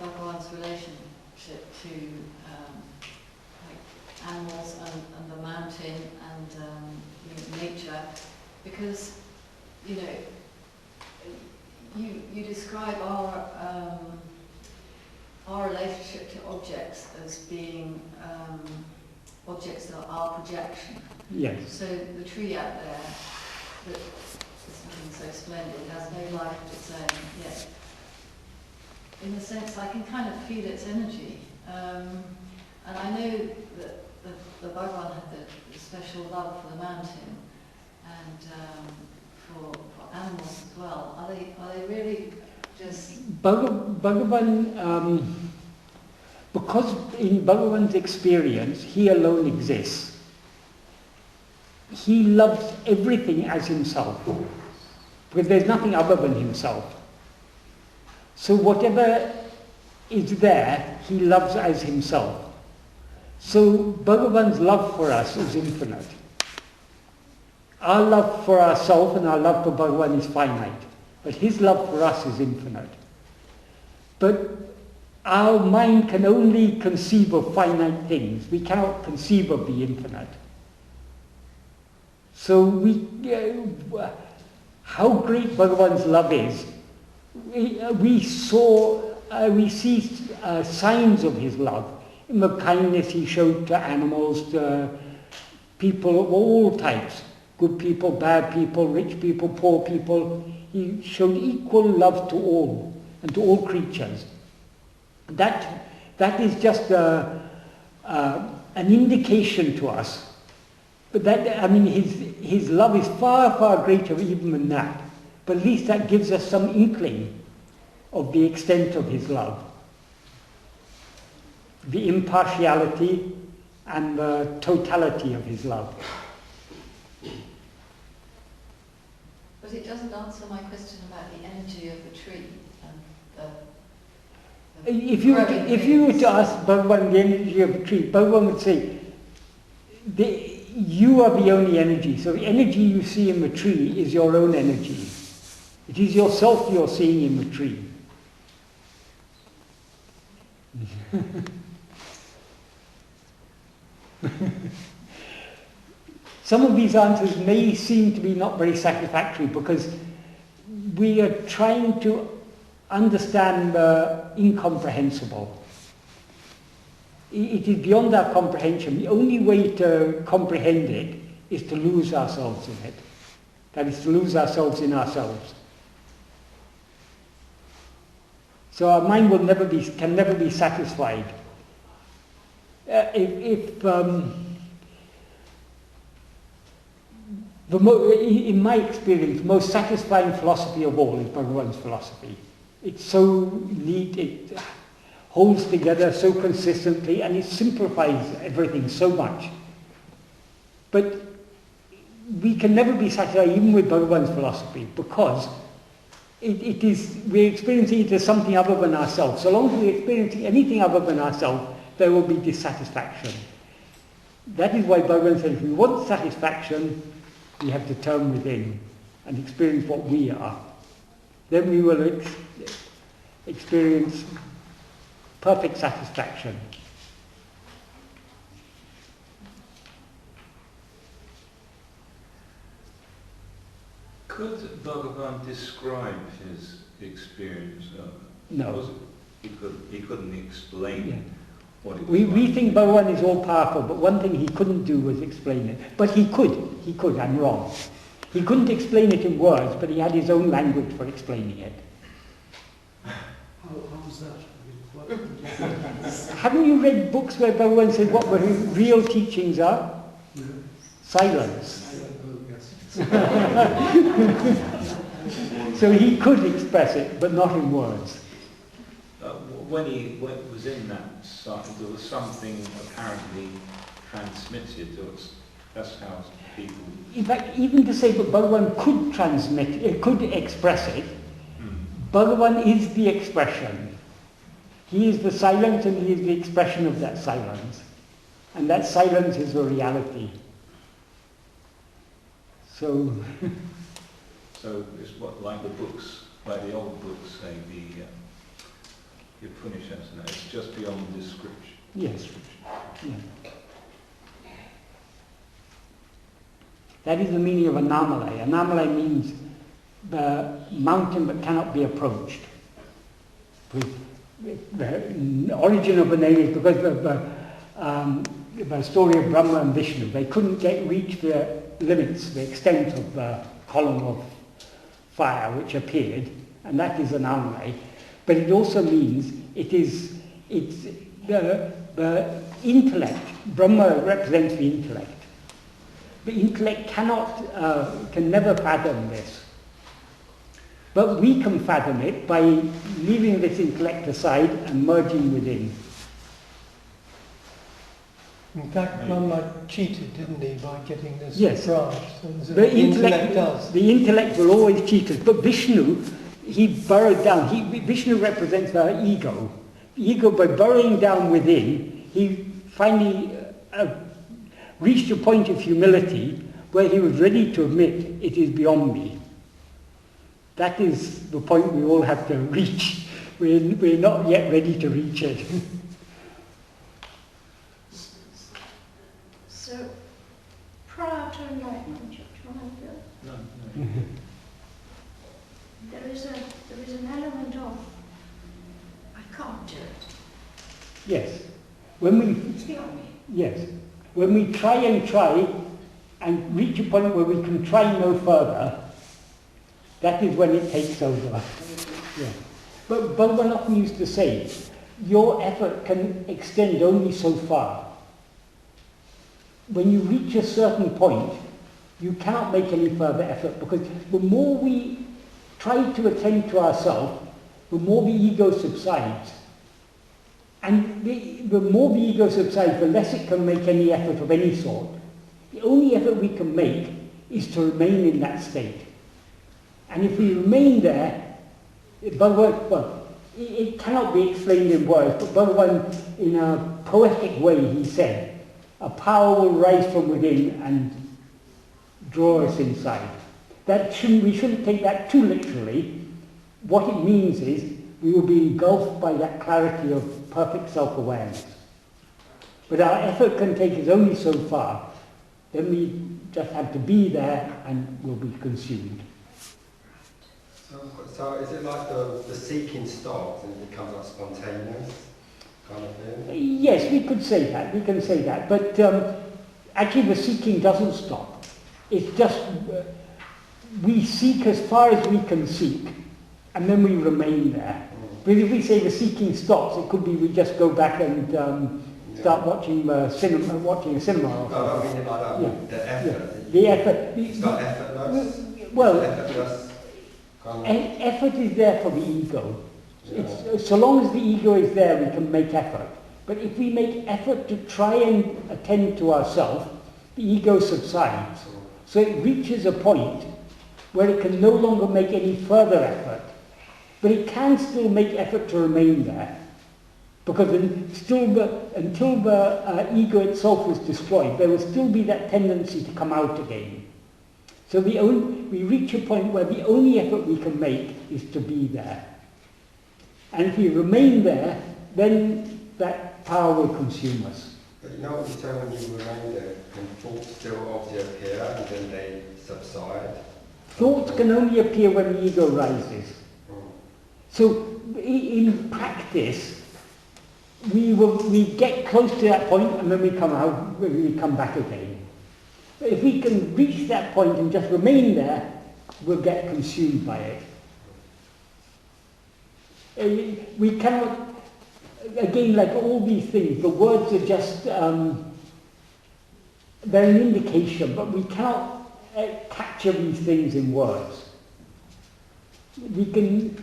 Bhagavan's relationship to like animals and the mountain and nature, because you describe our relationship to objects as being objects that are our projection. Yes. So the tree out there that is looking so splendid has no life of its own yet. In a sense, I can kind of feel its energy. And I know that the Bhagavan had the special love for the mountain, and for animals as well? Are they really just... Bhagavan, because in Bhagavan's experience, he alone exists. He loves everything as himself, because there's nothing other than himself. So whatever is there, he loves as himself. So Bhagavan's love for us is infinite. Our love for ourselves and our love for Bhagavan is finite, but his love for us is infinite. But our mind can only conceive of finite things. We cannot conceive of the infinite. So how great Bhagavan's love is, we see signs of his love in the kindness he showed to animals, to people of all types, good people, bad people, rich people, poor people. He showed equal love to all and to all creatures. That is just an indication to us. But that, I mean, his love is far, far greater even than that. But at least that gives us some inkling of the extent of his love. The impartiality and the totality of his love. But it doesn't answer my question about the energy of the tree and if you were to ask Bhagavan the energy of the tree, Bhagavan would say, you are the only energy. So the energy you see in the tree is your own energy. It is yourself you're seeing in the tree. Some of these answers may seem to be not very satisfactory because we are trying to understand the incomprehensible. It is beyond our comprehension. The only way to comprehend it is to lose ourselves in it. That is, to lose ourselves in ourselves. So our mind can never be satisfied. In my experience, the most satisfying philosophy of all is Bhagavan's philosophy. It's so neat, it holds together so consistently, and it simplifies everything so much. But we can never be satisfied even with Bhagavan's philosophy because we're experiencing it as something other than ourselves. So long as we're experiencing anything other than ourselves, there will be dissatisfaction. That is why Bhagavan said if we want satisfaction, we have to turn within and experience what we are. Then we will experience perfect satisfaction. Could Bhagavan describe his experience? No. He couldn't explain what it was. We think Bhagavan is all powerful, but one thing he couldn't do was explain it. But he could, I'm wrong. He couldn't explain it in words, but he had his own language for explaining it. How was that? Haven't you read books where Bhagavan said what the real teachings are? No. Silence. Oh, yes. So he could express it, but not in words. When he was in that site, there was something apparently transmitted. That's how people... In fact, even to say that Bhagavan could transmit it, could express it, Bhagavan is the expression. He is the silence and he is the expression of that silence. And that silence is a reality. So it's what, like the books, like the old books say, the Upanishads, it's just beyond description. Yes. Yeah. That is the meaning of Annamalai. Annamalai means the mountain that cannot be approached. The origin of the name is because of the story of Brahma and Vishnu. They couldn't reach the limits, the extent of the column of fire which appeared, and that is Annamalai. But it also means it's the intellect. Brahma represents the intellect. The intellect can never fathom this. But we can fathom it by leaving this intellect aside and merging within. In fact, Ramana cheated, didn't he, by getting this Yes. branch? So The intellect does. The intellect will always cheat us. But Vishnu, he burrowed down. Vishnu represents our ego. Ego, by burrowing down within, he finally reached a point of humility where he was ready to admit, it is beyond me. That is the point we all have to reach. We're not yet ready to reach it. So, prior to enlightenment, do you want to go? No. There is an element of, I can't do it. Yes. When we It's beyond me. Yes. When we try and reach a point where we can try no further, that is when it takes over. Yeah. But Bhagavan often used to say, your effort can extend only so far. When you reach a certain point, you cannot make any further effort, because the more we try to attend to ourselves, the more the ego subsides. And the more the ego subsides, the less it can make any effort of any sort. The only effort we can make is to remain in that state. And if we remain there, it cannot be explained in words, but Bhagavan, in a poetic way, he said, a power will rise from within and draw us inside. We shouldn't take that too literally. What it means is we will be engulfed by that clarity of perfect self-awareness. But our effort can take us only so far. Then we just have to be there and we'll be consumed. So is it like the seeking stops and it becomes like spontaneous kind of thing? Yes, we could say that. We can say that. But actually the seeking doesn't stop. It's just we seek as far as we can seek and then we remain there. But if we say the seeking stops, it could be we just go back and start watching a cinema or something. No, I mean it like that. Yeah. The effort. Yeah. The effort. It's not effortless. Well, Effortless. effort is there for the ego. Yeah. So long as the ego is there, we can make effort. But if we make effort to try and attend to ourselves, the ego subsides. So it reaches a point where it can no longer make any further effort. But it can still make effort to remain there. Because until the ego itself is destroyed, there will still be that tendency to come out again. So we reach a point where the only effort we can make is to be there. And if we remain there, then that power will consume us. But you know what you say when you remain there, and thoughts still obviously appear and then they subside? Thoughts can only appear when the ego rises. So in practice, we get close to that point and then we come back again. But if we can reach that point and just remain there, we'll get consumed by it. We cannot, again, like all these things, the words are just, they're an indication, but we cannot capture these things in words. We can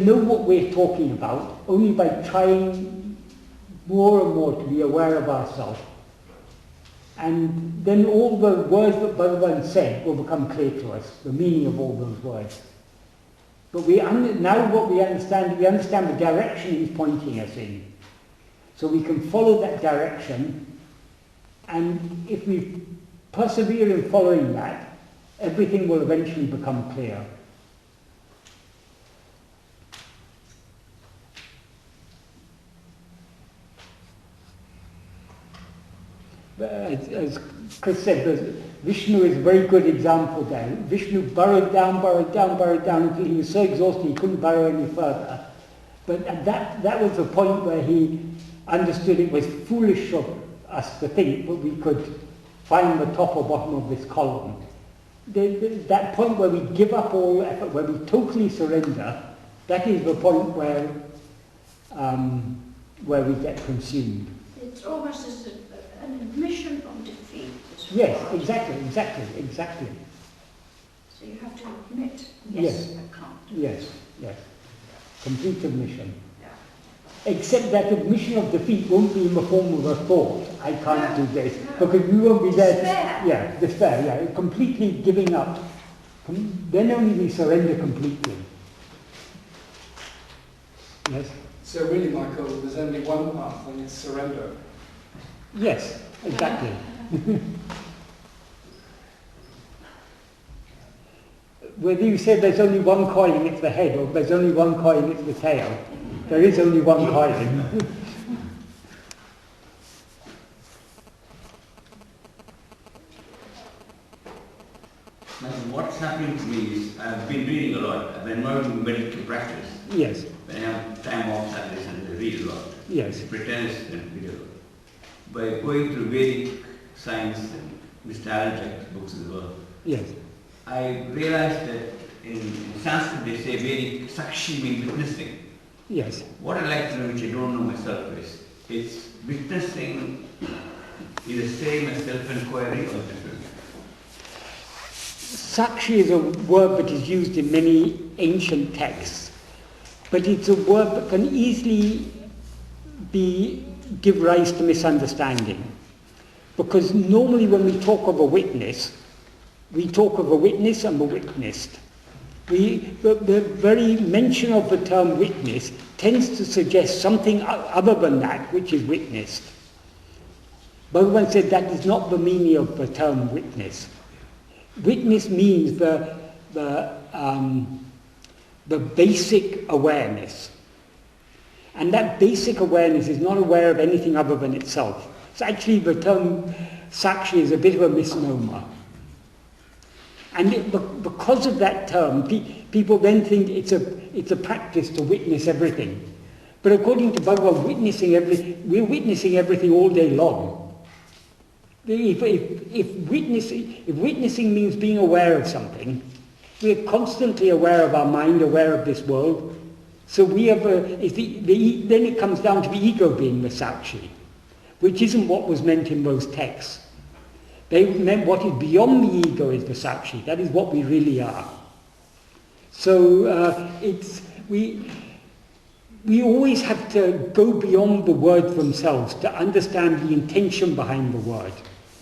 know what we're talking about only by trying more and more to be aware of ourselves. And then all the words that Bhagavan said will become clear to us, the meaning of all those words. But now what we understand the direction he's pointing us in. So we can follow that direction, and if we persevere in following that, everything will eventually become clear. As Chris said, Vishnu is a very good example there. Vishnu burrowed down until he was so exhausted he couldn't burrow any further. But that was the point where he understood it was foolish of us to think that we could find the top or bottom of this column. That point where we give up all effort, where we totally surrender, that is the point where we get consumed. It's almost as an admission of defeat. Yes, exactly. So you have to admit, Yes. I can't. Yes. Complete admission. Except that admission of defeat won't be in the form of a thought, I can't do this, because we won't be there. Despair. Despair, completely giving up. Then only we surrender completely. Yes? So really, Michael, there's only one path, and it's surrender. Yes, exactly. Whether you say there's only one coin, it's the head, or there's only one coin, it's the tail, there is only one coin. What's happening to me is I've been reading a lot. I've been involved in medical practice. Yes. When I have time off Saturdays and I read a lot. Yes. I pretend and read a lot. By going through Vedic science and Mr. Arunachala books as well, Yes. I realized that in Sanskrit they say Vedic sakshi means witnessing. Yes. What I like to know, which I don't know myself, is witnessing is the same as self-enquiry or different? Sakshi is a word that is used in many ancient texts, but it's a word that can easily give rise to misunderstanding. Because normally when we talk of a witness, we talk of a witness and the witnessed. The very mention of the term witness tends to suggest something other than that which is witnessed. Bhagavan said that is not the meaning of the term witness. Witness means the basic awareness. And that basic awareness is not aware of anything other than itself. So actually the term sakshi is a bit of a misnomer. And because of that term, people then think it's a practice to witness everything. But according to Bhagavan, we're witnessing everything all day long. If witnessing means being aware of something, we're constantly aware of our mind, aware of this world. So we have then it comes down to the ego being the sakshi, which isn't what was meant in those texts. They meant what is beyond the ego is the sakshi. That is what we really are. So we always have to go beyond the words themselves to understand the intention behind the word.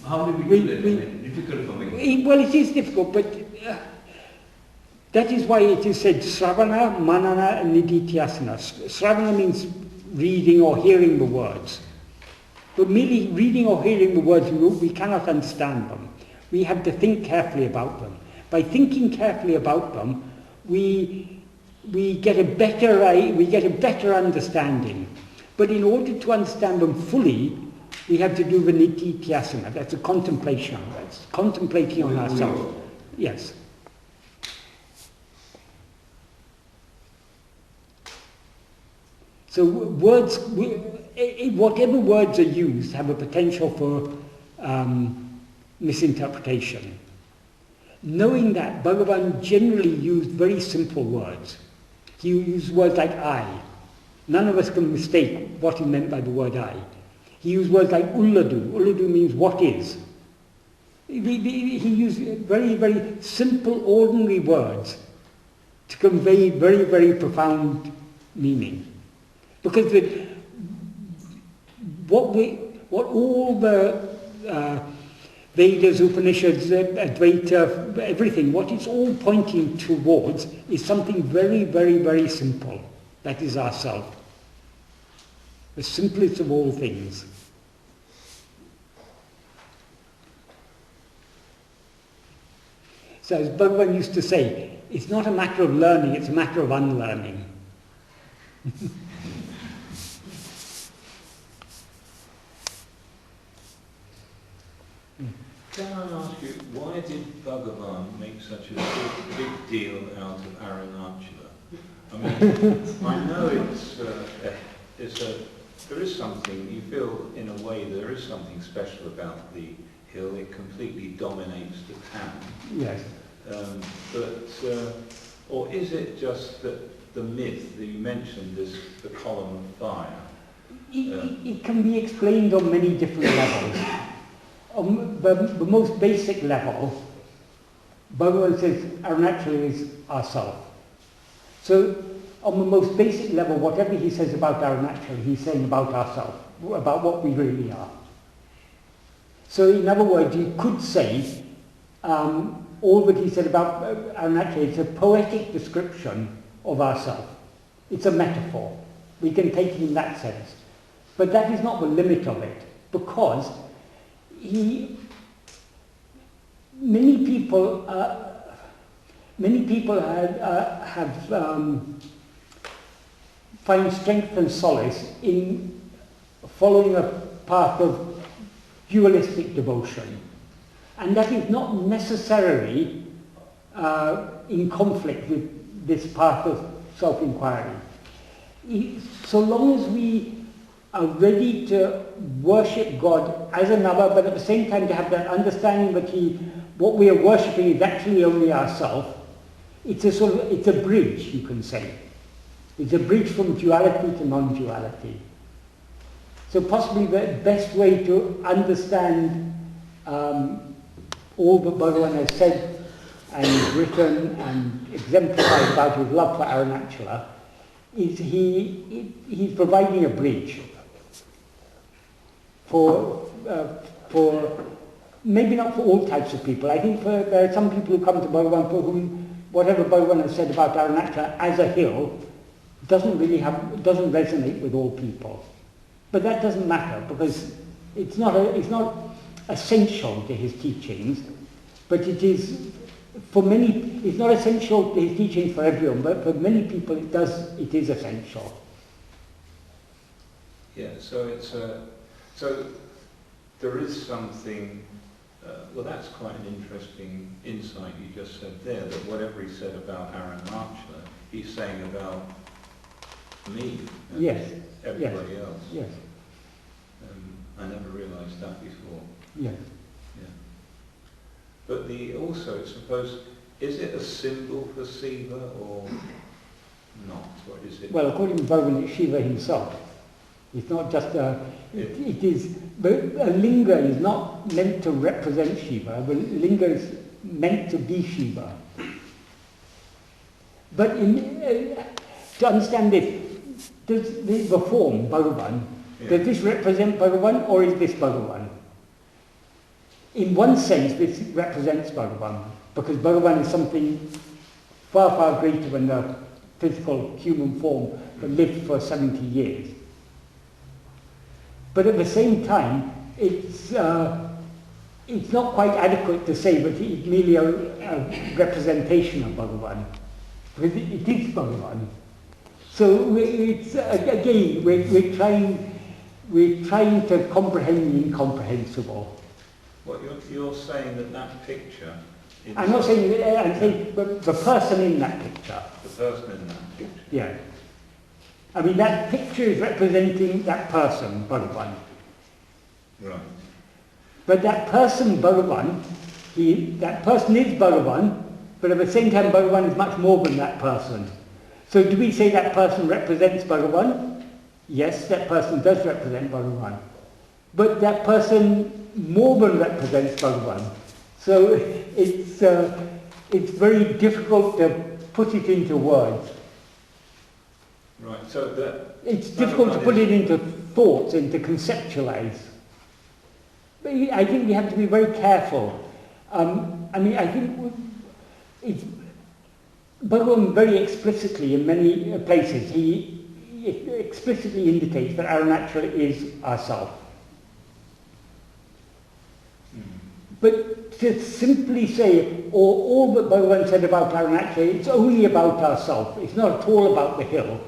How do we do that? It's difficult for me. Well, it is difficult, but that is why it is said Sravana, Manana, and Nididhyasana. Sravana means reading or hearing the words. But merely reading or hearing the words, we cannot understand them. We have to think carefully about them. By thinking carefully about them, we get a better understanding. But in order to understand them fully, we have to do the nididhyasana. That's a contemplation. That's contemplating on ourselves. Yes. So words, whatever words are used, have a potential for misinterpretation. Knowing that, Bhagavan generally used very simple words. He used words like I. None of us can mistake what he meant by the word I. He used words like Uḻḷadu. Uḻḷadu means what is. He used very, very simple, ordinary words to convey very, very profound meaning. Because what all the Vedas, Upanishads, Advaita, everything, what it's all pointing towards is something very, very, very simple. That is ourself. The simplest of all things. So as Bhagavan used to say, it's not a matter of learning, it's a matter of unlearning. Can I ask you, why did Bhagavan make such a big deal out of Arunachala? I mean, I know there is something, you feel in a way there is something special about the hill, it completely dominates the town. Yes. Or is it just that the myth that you mentioned, the column of fire? It can be explained on many different levels. on the most basic level, Bhagavan says Arunachala is ourself. So on the most basic level, whatever he says about Arunachala, he's saying about ourselves, about what we really are. So in other words, you could say all that he said about Arunachala is a poetic description of ourselves. It's a metaphor. We can take it in that sense. But that is not the limit of it, because many people find strength and solace in following a path of dualistic devotion. And that is not necessarily in conflict with this path of self-inquiry. So long as we are ready to worship God as another, but at the same time to have that understanding that what we are worshipping is actually only ourselves, it's a bridge, you can say. It's a bridge from duality to non-duality. So possibly the best way to understand all that Bhagavan has said and written and exemplified about his love for Arunachala is he's providing a bridge for maybe not for all types of people. I think there are some people who come to Bhagavan for whom whatever Bhagavan has said about Arunachala as a hill doesn't resonate with all people. But that doesn't matter, because it's not essential to his teachings, but it is for many. It's not essential to his teachings for everyone, but for many people it is essential. Yeah. So so there is something. Well, that's quite an interesting insight you just said there. That whatever he said about Arunachala, he's saying about me. And yes. Everybody else. Yes. I never realised that before. Yes. Yeah. But also, suppose, is it a symbol for Shiva or not? What is it? Well, according to Bhagavan, it's Shiva himself. It's not just it is. But a linga is not meant to represent Shiva. The linga is meant to be Shiva. But to understand this, does the form Bhagavan, does this represent Bhagavan or is this Bhagavan? In one sense, this represents Bhagavan, because Bhagavan is something far, far greater than the physical human form that lived for 70 years. But at the same time, it's not quite adequate to say that it's merely a representation of Bhagavan, because it is Bhagavan. So it's again we're trying to comprehend the incomprehensible. What you're saying that picture. I'm not saying that. I'm saying the person in that picture. The person in that picture. Yeah. I mean, that picture is representing that person, Bhagavan. Right. But that person, Bhagavan, that person is Bhagavan, but at the same time, Bhagavan is much more than that person. So do we say that person represents Bhagavan? Yes, that person does represent Bhagavan. But that person more than represents Bhagavan. So it's very difficult to put it into words. Right, so it's difficult to put it into thoughts and to conceptualize. But I think we have to be very careful. I mean, I think it's Bhagavan very explicitly in many places, he explicitly indicates that Arunachala is ourself. But to simply say, or all that Bhagavan said about Arunachala, it's only about ourself, it's not at all about the hill,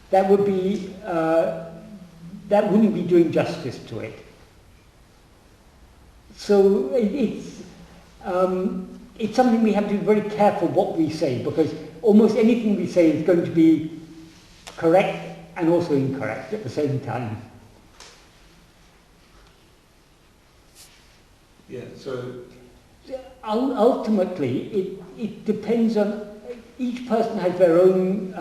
that would be, that wouldn't be doing justice to it. So it's something we have to be very careful what we say, because almost anything we say is going to be correct and also incorrect at the same time. Yeah, so ultimately it depends on, each person has their own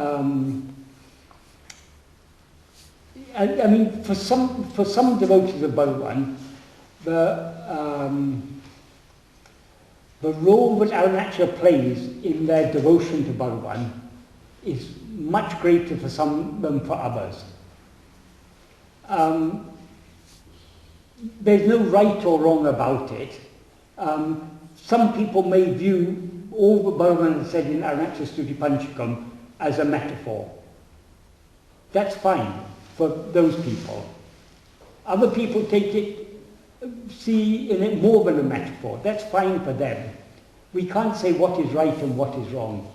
I mean, for some devotees of Bhagavan, the role that Arunachala plays in their devotion to Bhagavan is much greater for some than for others. There's no right or wrong about it. Some people may view all that Bhagavan said in Arunachala Stuti Panchakam as a metaphor. That's fine for those people. Other people see in it more than a metaphor. That's fine for them. We can't say what is right and what is wrong.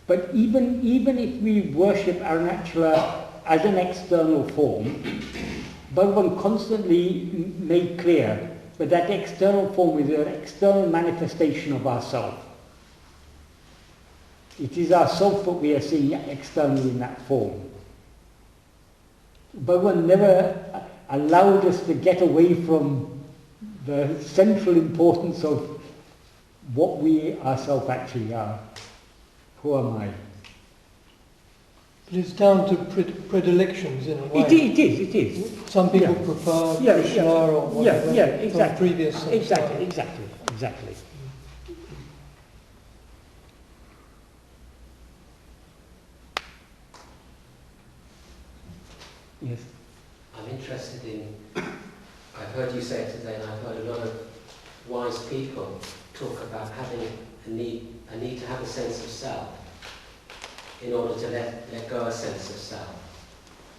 But even if we worship Arunachala as an external form, Bhagavan constantly made clear that that external form is an external manifestation of ourself. It is ourself that we are seeing externally in that form. Bhagavan never allowed us to get away from the central importance of what we ourselves actually are. Who am I? But it's down to predilections in a way. It is. Some people prefer Krishna or whatever from previous samsara. Exactly. Yes. I'm interested in, I've heard you say it today, and I've heard a lot of wise people talk about having a need to have a sense of self in order to let go a sense of self.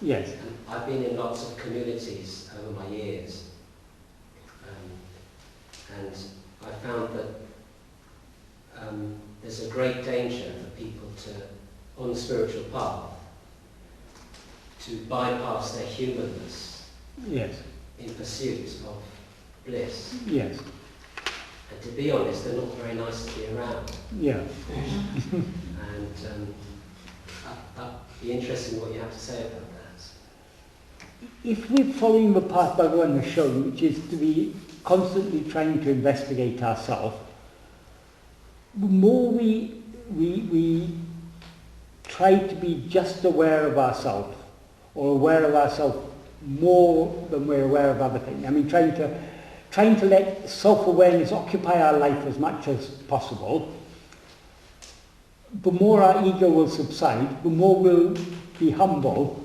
Yes. And I've been in lots of communities over my years, and I found that there's a great danger for people on the spiritual path to bypass their humanness in pursuit of bliss. Yes. And to be honest, they're not very nice to be around. Yeah. And I'd be interested in what you have to say about that. If we're following the path Bhagavan has shown, which is to be constantly trying to investigate ourselves, the more we try to be just aware of ourselves, or aware of ourselves more than we're aware of other things. I mean, trying to let self-awareness occupy our life as much as possible, the more our ego will subside, the more we'll be humble,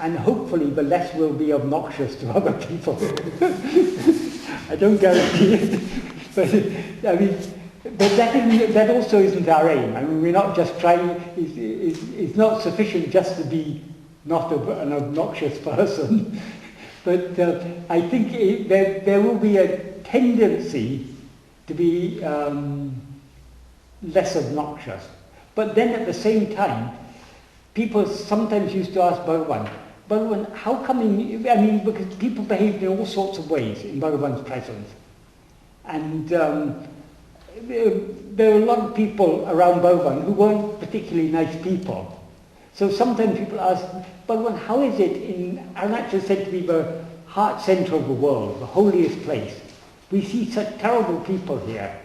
and hopefully the less we'll be obnoxious to other people. I don't guarantee it, but that also isn't our aim. I mean, we're not just trying, it's not sufficient just to be not an obnoxious person. But I think there will be a tendency to be less obnoxious. But then at the same time, people sometimes used to ask Bhagavan, how come because people behaved in all sorts of ways in Bhagavan's presence. And there are a lot of people around Bhagavan who weren't particularly nice people. So sometimes people ask, Bhagavan, how is it Arunachala is said to be the heart center of the world, the holiest place? We see such terrible people here.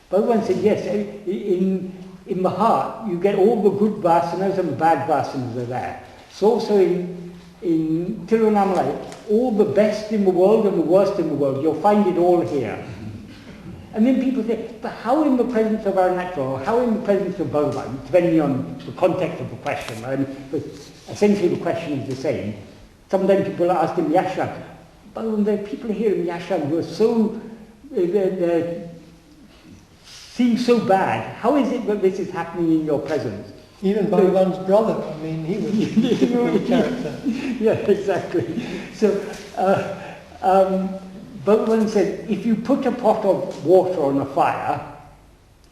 Bhagavan said, yes, in the heart you get all the good vasanas and the bad vasanas are there. So also in Tirunamala, all the best in the world and the worst in the world, you'll find it all here. And then people say, but how in the presence of Arunachala, or how in the presence of Bhagavan, depending on the context of the question, but essentially the question is the same. Sometimes people are asked in the ashram, Bhagavan, there are people here in the ashram who are so, seem so bad. How is it that this is happening in your presence? Even Bhagavan's brother, I mean, he was a character. Yeah, exactly. So, Bhagavan said, if you put a pot of water on a fire,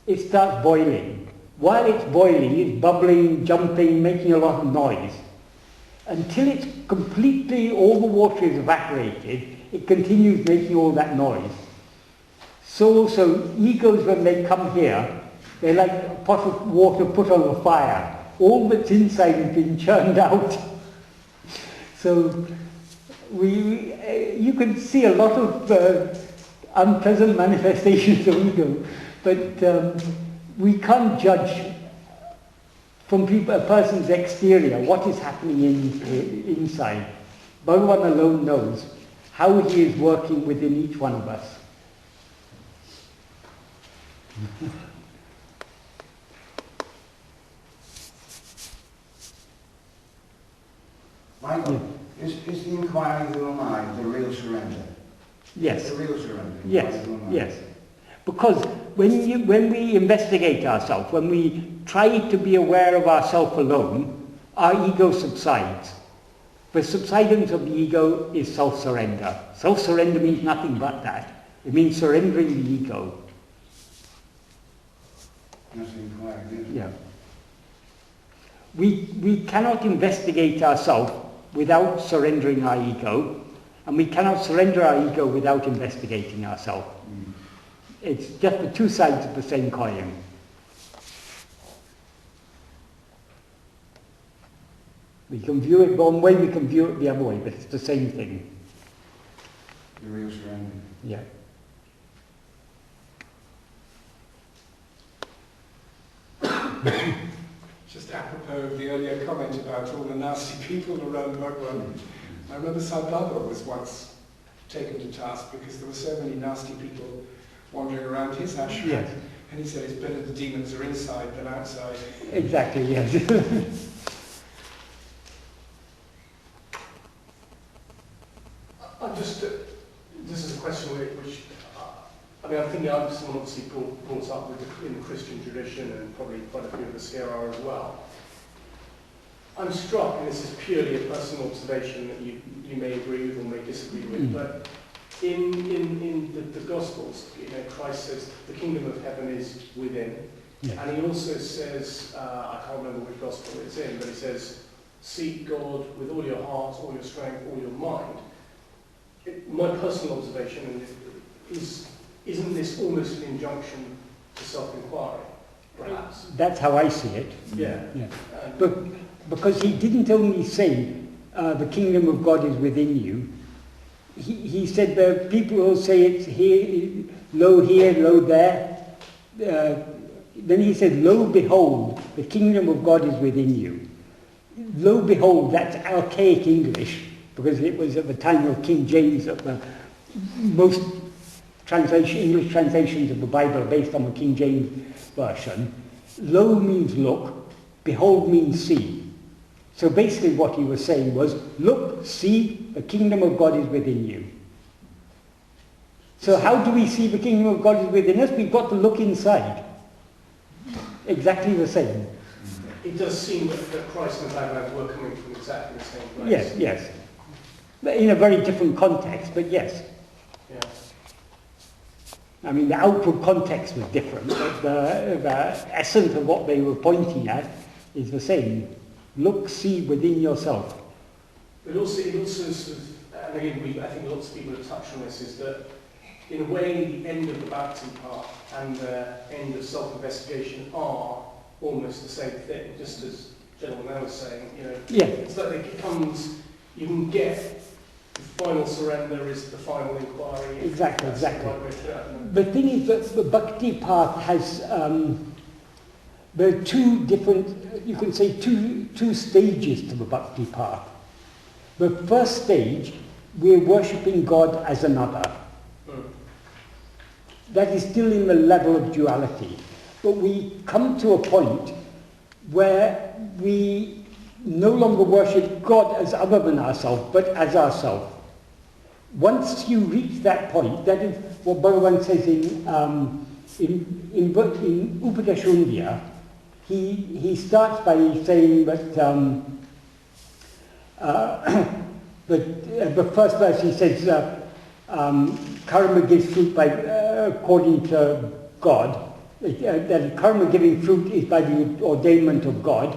it starts boiling. While it's boiling, it's bubbling, jumping, making a lot of noise. Until it's completely, all the water is evaporated, it continues making all that noise. So also, egos, when they come here, they're like a pot of water put on the fire. All that's inside is being churned out. So, you can see a lot of unpleasant manifestations of ego, but we can't judge from people, a person's exterior, what is happening inside. Bhagavan alone knows how he is working within each one of us. Michael, is the inquiry of the mind the real surrender? Yes. The real surrender. Yes, yes. Because when we investigate ourselves, when we try to be aware of ourself alone, our ego subsides. The subsidence of the ego is self-surrender. Self-surrender means nothing but that. It means surrendering the ego. That's the inquiry, yes. Yeah. We cannot investigate ourselves without surrendering our ego, and we cannot surrender our ego without investigating ourselves. It's just the two sides of the same coin. We can view it one way, we can view it the other way, but it's the same thing. The real surrender. Yeah. Just apropos of the earlier comment about all the nasty people around Bhagwan, I remember Sai Baba was once taken to task because there were so many nasty people wandering around his ashram. Yes. And he said it's better the demons are inside than outside. Exactly, yes. I'm just, this is a question which I mean, I'm thinking I'm someone obviously brought up in the Christian tradition, and probably quite a few of us here are as well. I'm struck, and this is purely a personal observation that you may agree with or may disagree with, but in the Gospels, you know, Christ says the kingdom of heaven is within, and he also says, I can't remember which Gospel it's in, but he says, seek God with all your heart, all your strength, all your mind. My personal observation is, isn't this almost an injunction to self-inquiry, perhaps? That's how I see it. Yeah. But because he didn't only say the kingdom of God is within you, he said the people who say it's here, lo there. Then he said, lo behold, the kingdom of God is within you. Lo behold, that's archaic English, because it was at the time of King James that most English translations of the Bible are based on the King James version. Lo means look, behold means see. So basically what he was saying was, look, see, the kingdom of God is within you. So how do we see the kingdom of God is within us? We've got to look inside. Exactly the same. It does seem that Christ and Bhagavad were coming from exactly the same place. Yes, yes. But in a very different context, but yes. Yeah. I mean, the outward context was different, but the essence of what they were pointing at is the same. Look, see within yourself. But also, it also sort of, and again, I think lots of people have touched on this, is that in a way the end of the bhakti path and the end of self-investigation are almost the same thing, just as Gentleman was saying, you know. Yeah. It's like it becomes, you can get the final surrender is the final inquiry. Exactly. Right. The thing is that the bhakti path has, there are two different, you can say two stages to the bhakti path. The first stage, we're worshipping God as another. That is still in the level of duality. But we come to a point where we no longer worship God as other than ourselves, but as ourselves. Once you reach that point, that is what Bhagavan says in Upadeshundya. He starts by saying that the first verse he says, karma gives fruit by according to God. That karma giving fruit is by the ordainment of God.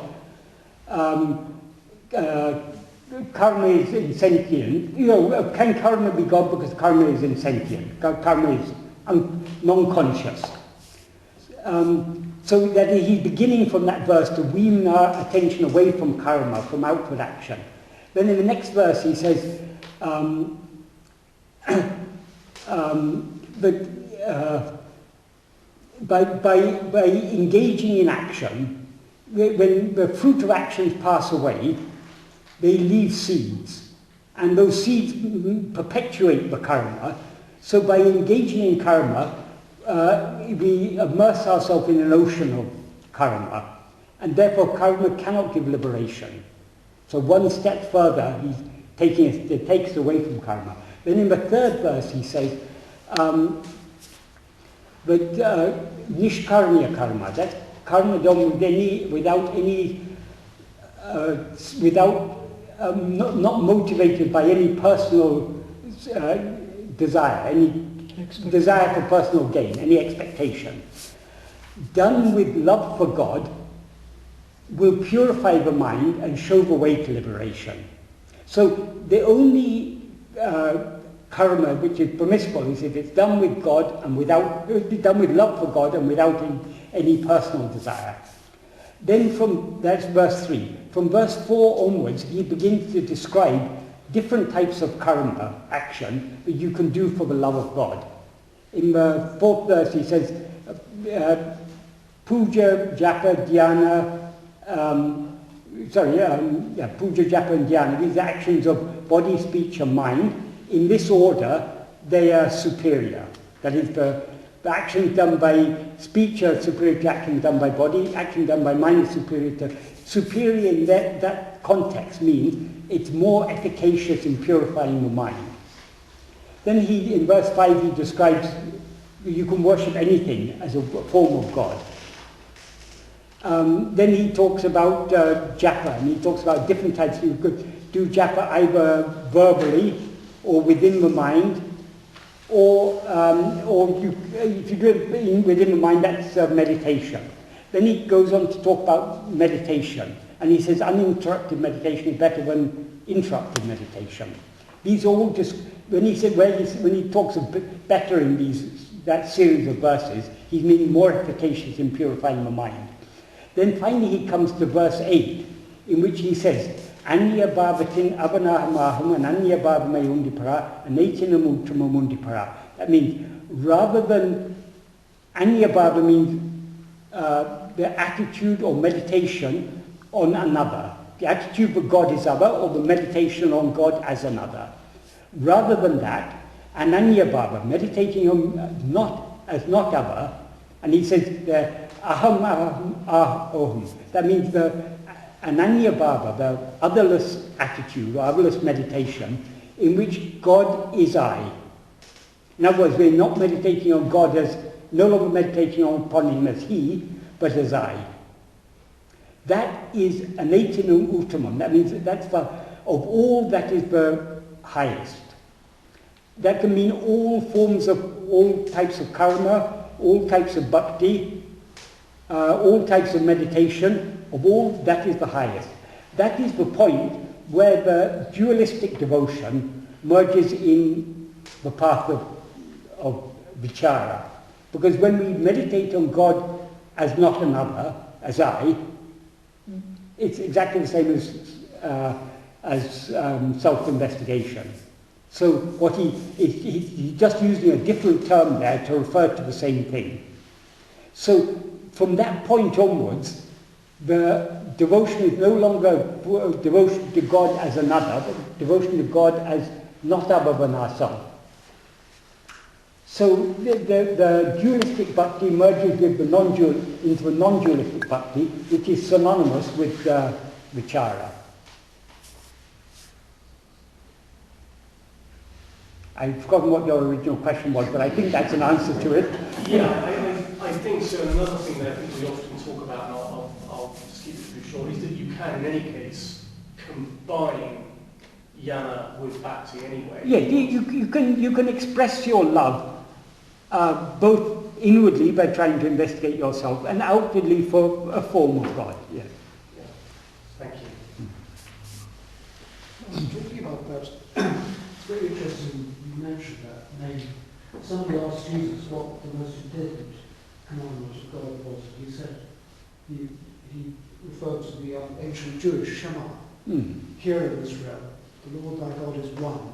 Karma is insentient. You know, can karma be God because karma is insentient? Karma is non-conscious. So that he's beginning from that verse to wean our attention away from karma, from outward action. Then in the next verse he says that by engaging in action, when the fruit of actions pass away, they leave seeds. And those seeds perpetuate the karma. So by engaging in karma, we immerse ourselves in an ocean of karma. And therefore karma cannot give liberation. So one step further, it takes away from karma. Then in the third verse he says, nishkarmiya karma, that's karma done not motivated by any personal desire, any desire for personal gain, any expectation. Done with love for God, will purify the mind and show the way to liberation. So the only karma which is permissible is if it's done with God and done with love for God and without any personal desire. Then that's verse 3. From verse 4 onwards, he begins to describe different types of karma action that you can do for the love of God. In the 4th verse he says, puja, japa, dhyana, puja, japa and dhyana, these are actions of body, speech and mind. In this order, they are superior. That is, the actions done by speech are superior to actions done by body, action done by mind is superior to... Superior in that context means it's more efficacious in purifying the mind. Then in verse 5 he describes you can worship anything as a form of God. Then he talks about japa, and he talks about different types. You could do japa either verbally or within the mind, or if you do it within the mind, that's meditation. Then he goes on to talk about meditation, and he says uninterrupted meditation is better than interrupted meditation. These all just, when he talks of better in that series of verses, he's meaning more efficacious in purifying the mind. Then finally he comes to verse 8, in which he says, Anya bhavatin avanahamaham ananya bhavamayundipara anaitinamutramamundipara. That means, rather than anya bhava means the attitude or meditation on another. The attitude for God is other, or the meditation on God as another. Rather than that, ananya bhava, meditating on not other, and he says aham aham aham. That means the ananya bhava, the otherless attitude or otherless meditation, in which God is I. In other words, we're not meditating on God as, no longer meditating upon him as he, but as I. That is anatinum ultimum. That means that's of all that is the highest. That can mean all types of karma, all types of bhakti, all types of meditation, of all that is the highest. That is the point where the dualistic devotion merges in the path of vichara. Because when we meditate on God as not another, as I, it's exactly the same as self-investigation. So what he's just using a different term there to refer to the same thing. So from that point onwards, the devotion is no longer devotion to God as another, but devotion to God as not other than ourselves. So the dualistic bhakti merges with into a non-dualistic bhakti, which is synonymous with vichara. I've forgotten what your original question was, but I think that's an answer to it. Yeah, I think so. Another thing that I think we often talk about, and I'll just keep it pretty short, is that you can, in any case, combine jnana with bhakti anyway. Yeah, you can express your love both inwardly by trying to investigate yourself and outwardly for a form of God. Yes. Yeah. Thank you. Talking about that, it's very interesting you mentioned that. Maybe somebody asked Jesus what the most important commandment of God was. He said, he referred to the ancient Jewish Shema. Hear, O Israel, the Lord thy God is one.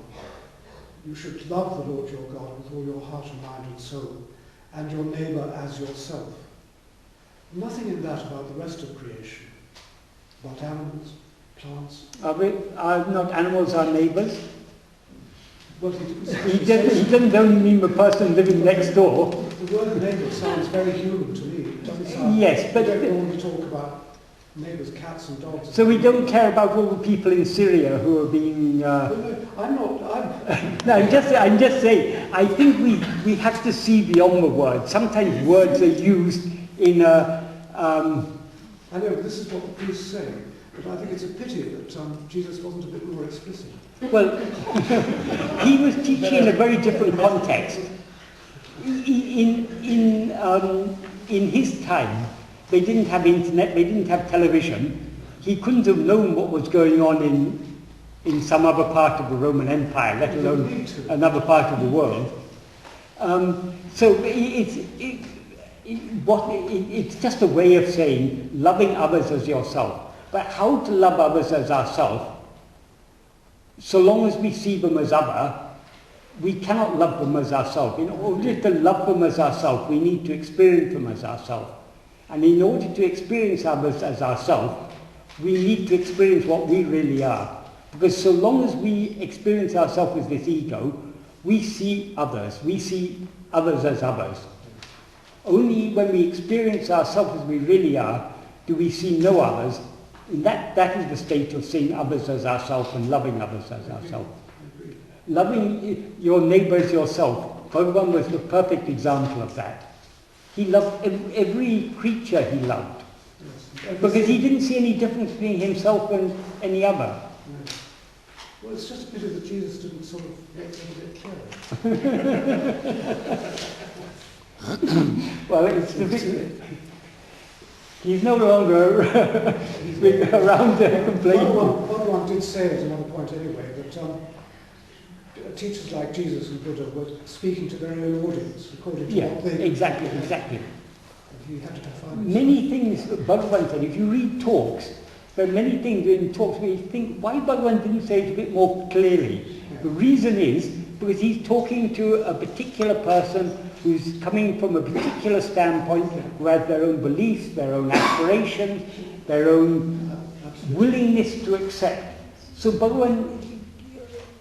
You should love the Lord your God with all your heart and mind and soul, and your neighbour as yourself. nothing in that about the rest of creation, about animals, plants. Are not animals our neighbours? Well, He doesn't only mean the person living next door. The word neighbour sounds very human to me. It doesn't sound, yes, but we don't normally talk about neighbours, cats and dogs. So we don't care about all the people in Syria who are being... No, I'm not... no, I'm just saying, I think we have to see beyond the words. Sometimes words are used in a... I know, this is what the priests say, but I think it's a pity that Jesus wasn't a bit more explicit. Well, he was teaching in a very different context. In his time, they didn't have internet, they didn't have television. He couldn't have known what was going on in some other part of the Roman Empire, let alone another part of the world. So it's just a way of saying loving others as yourself. But how to love others as ourselves? So long as we see them as other, we cannot love them as ourselves. In order to love them as ourselves, we need to experience them as ourselves. And in order to experience others as ourselves, we need to experience what we really are. Because so long as we experience ourselves with this ego, we see others as others. Only when we experience ourselves as we really are, do we see no others. And that is the state of seeing others as ourselves and loving others as ourselves. Loving your neighbour as yourself. Bhagavan was the perfect example of that. He loved every creature he loved. Because he didn't see any difference between himself and any other. Well, it's just a pity that Jesus didn't sort of make it a bit clearer. Well, it's the bit... He's no longer around there complaining. One did say at another point anyway that teachers like Jesus and Buddha were speaking to their own audience according to what they... Exactly. You had to define many things that Bhagavan said, if you read talks, there are many things in talks where you think, why Bhagavan didn't say it a bit more clearly? Yeah. The reason is because he's talking to a particular person who's coming from a particular standpoint, who has their own beliefs, their own aspirations, their own willingness to accept. So Bhagavan,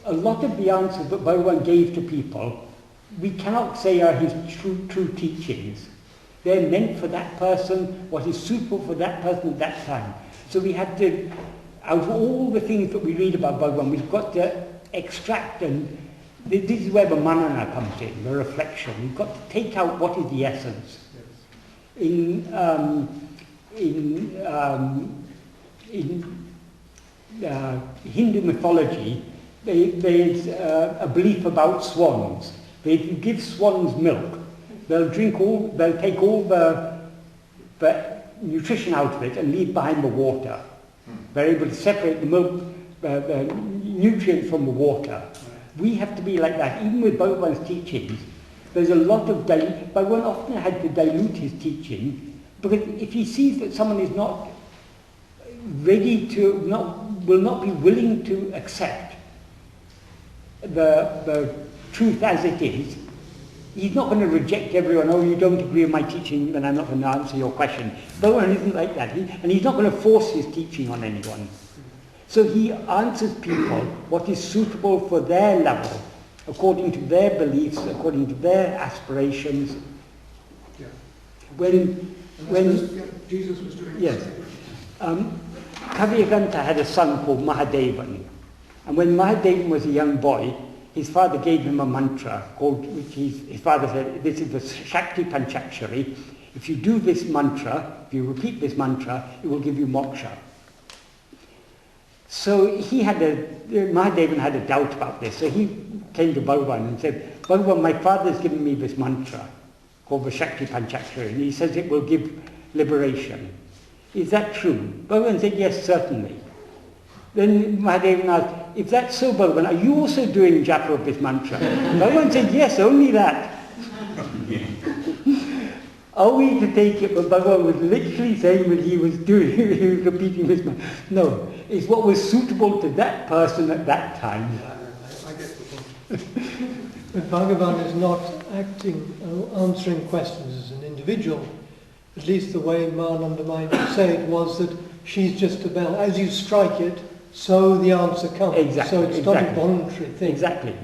a lot of the answers that Bhagavan gave to people, we cannot say are his true teachings. They're meant for that person, what is suitable for that person at that time. So we had to, out of all the things that we read about Bhagavan, we've got to extract, and this is where the manana comes in, the reflection. We've got to take out what is the essence. In Hindu mythology, there's a belief about swans. If you give swans milk, they'll take all the nutrition out of it and leave behind the water. They're able to separate the milk, the nutrients from the water. We have to be like that. Even with Bhagavan's teachings, there's a lot of... Bhagavan often had to dilute his teaching, because if he sees that someone is not ready to, will not be willing to accept the truth as it is, he's not going to reject everyone. Oh, you don't agree with my teaching, then I'm not going to answer your question. Bhagavan isn't like that. And he's not going to force his teaching on anyone. So he answers people what is suitable for their level, according to their beliefs, according to their aspirations. Yeah. When Jesus was doing yes, Kaviranta had a son called Mahadevan, and when Mahadevan was a young boy, his father gave him a mantra his father said, this is the Shakti Panchakshari. If you do this mantra, if you repeat this mantra, it will give you moksha. So Mahadevan had a doubt about this. So he came to Bhagavan and said, Bhagavan, my father's given me this mantra called the Shakti Panchakshari, and he says it will give liberation. Is that true? Bhagavan said, yes, certainly. Then Mahadevan asked, if that's so, Bhagavan, are you also doing japa of this mantra? Bhagavan said, yes, only that. Are we to take it, but Bhagavan was literally saying what he was doing, he was repeating this mantra? No, it's what was suitable to that person at that time. I get the point. But Bhagavan is not answering questions as an individual. at least the way Mananda might say it was that she's just a bell. As you strike it, so the answer comes. Exactly, So it's not a voluntary thing. Exactly.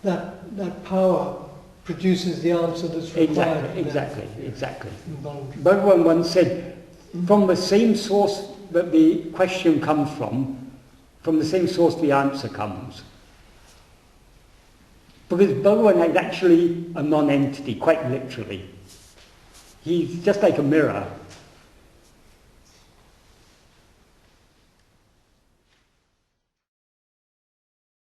That power produces the answer that's required. Exactly. Bhagavan once said, from the same source that the question comes from the same source the answer comes. Because Bhagavan is actually a non-entity, quite literally. He's just like a mirror.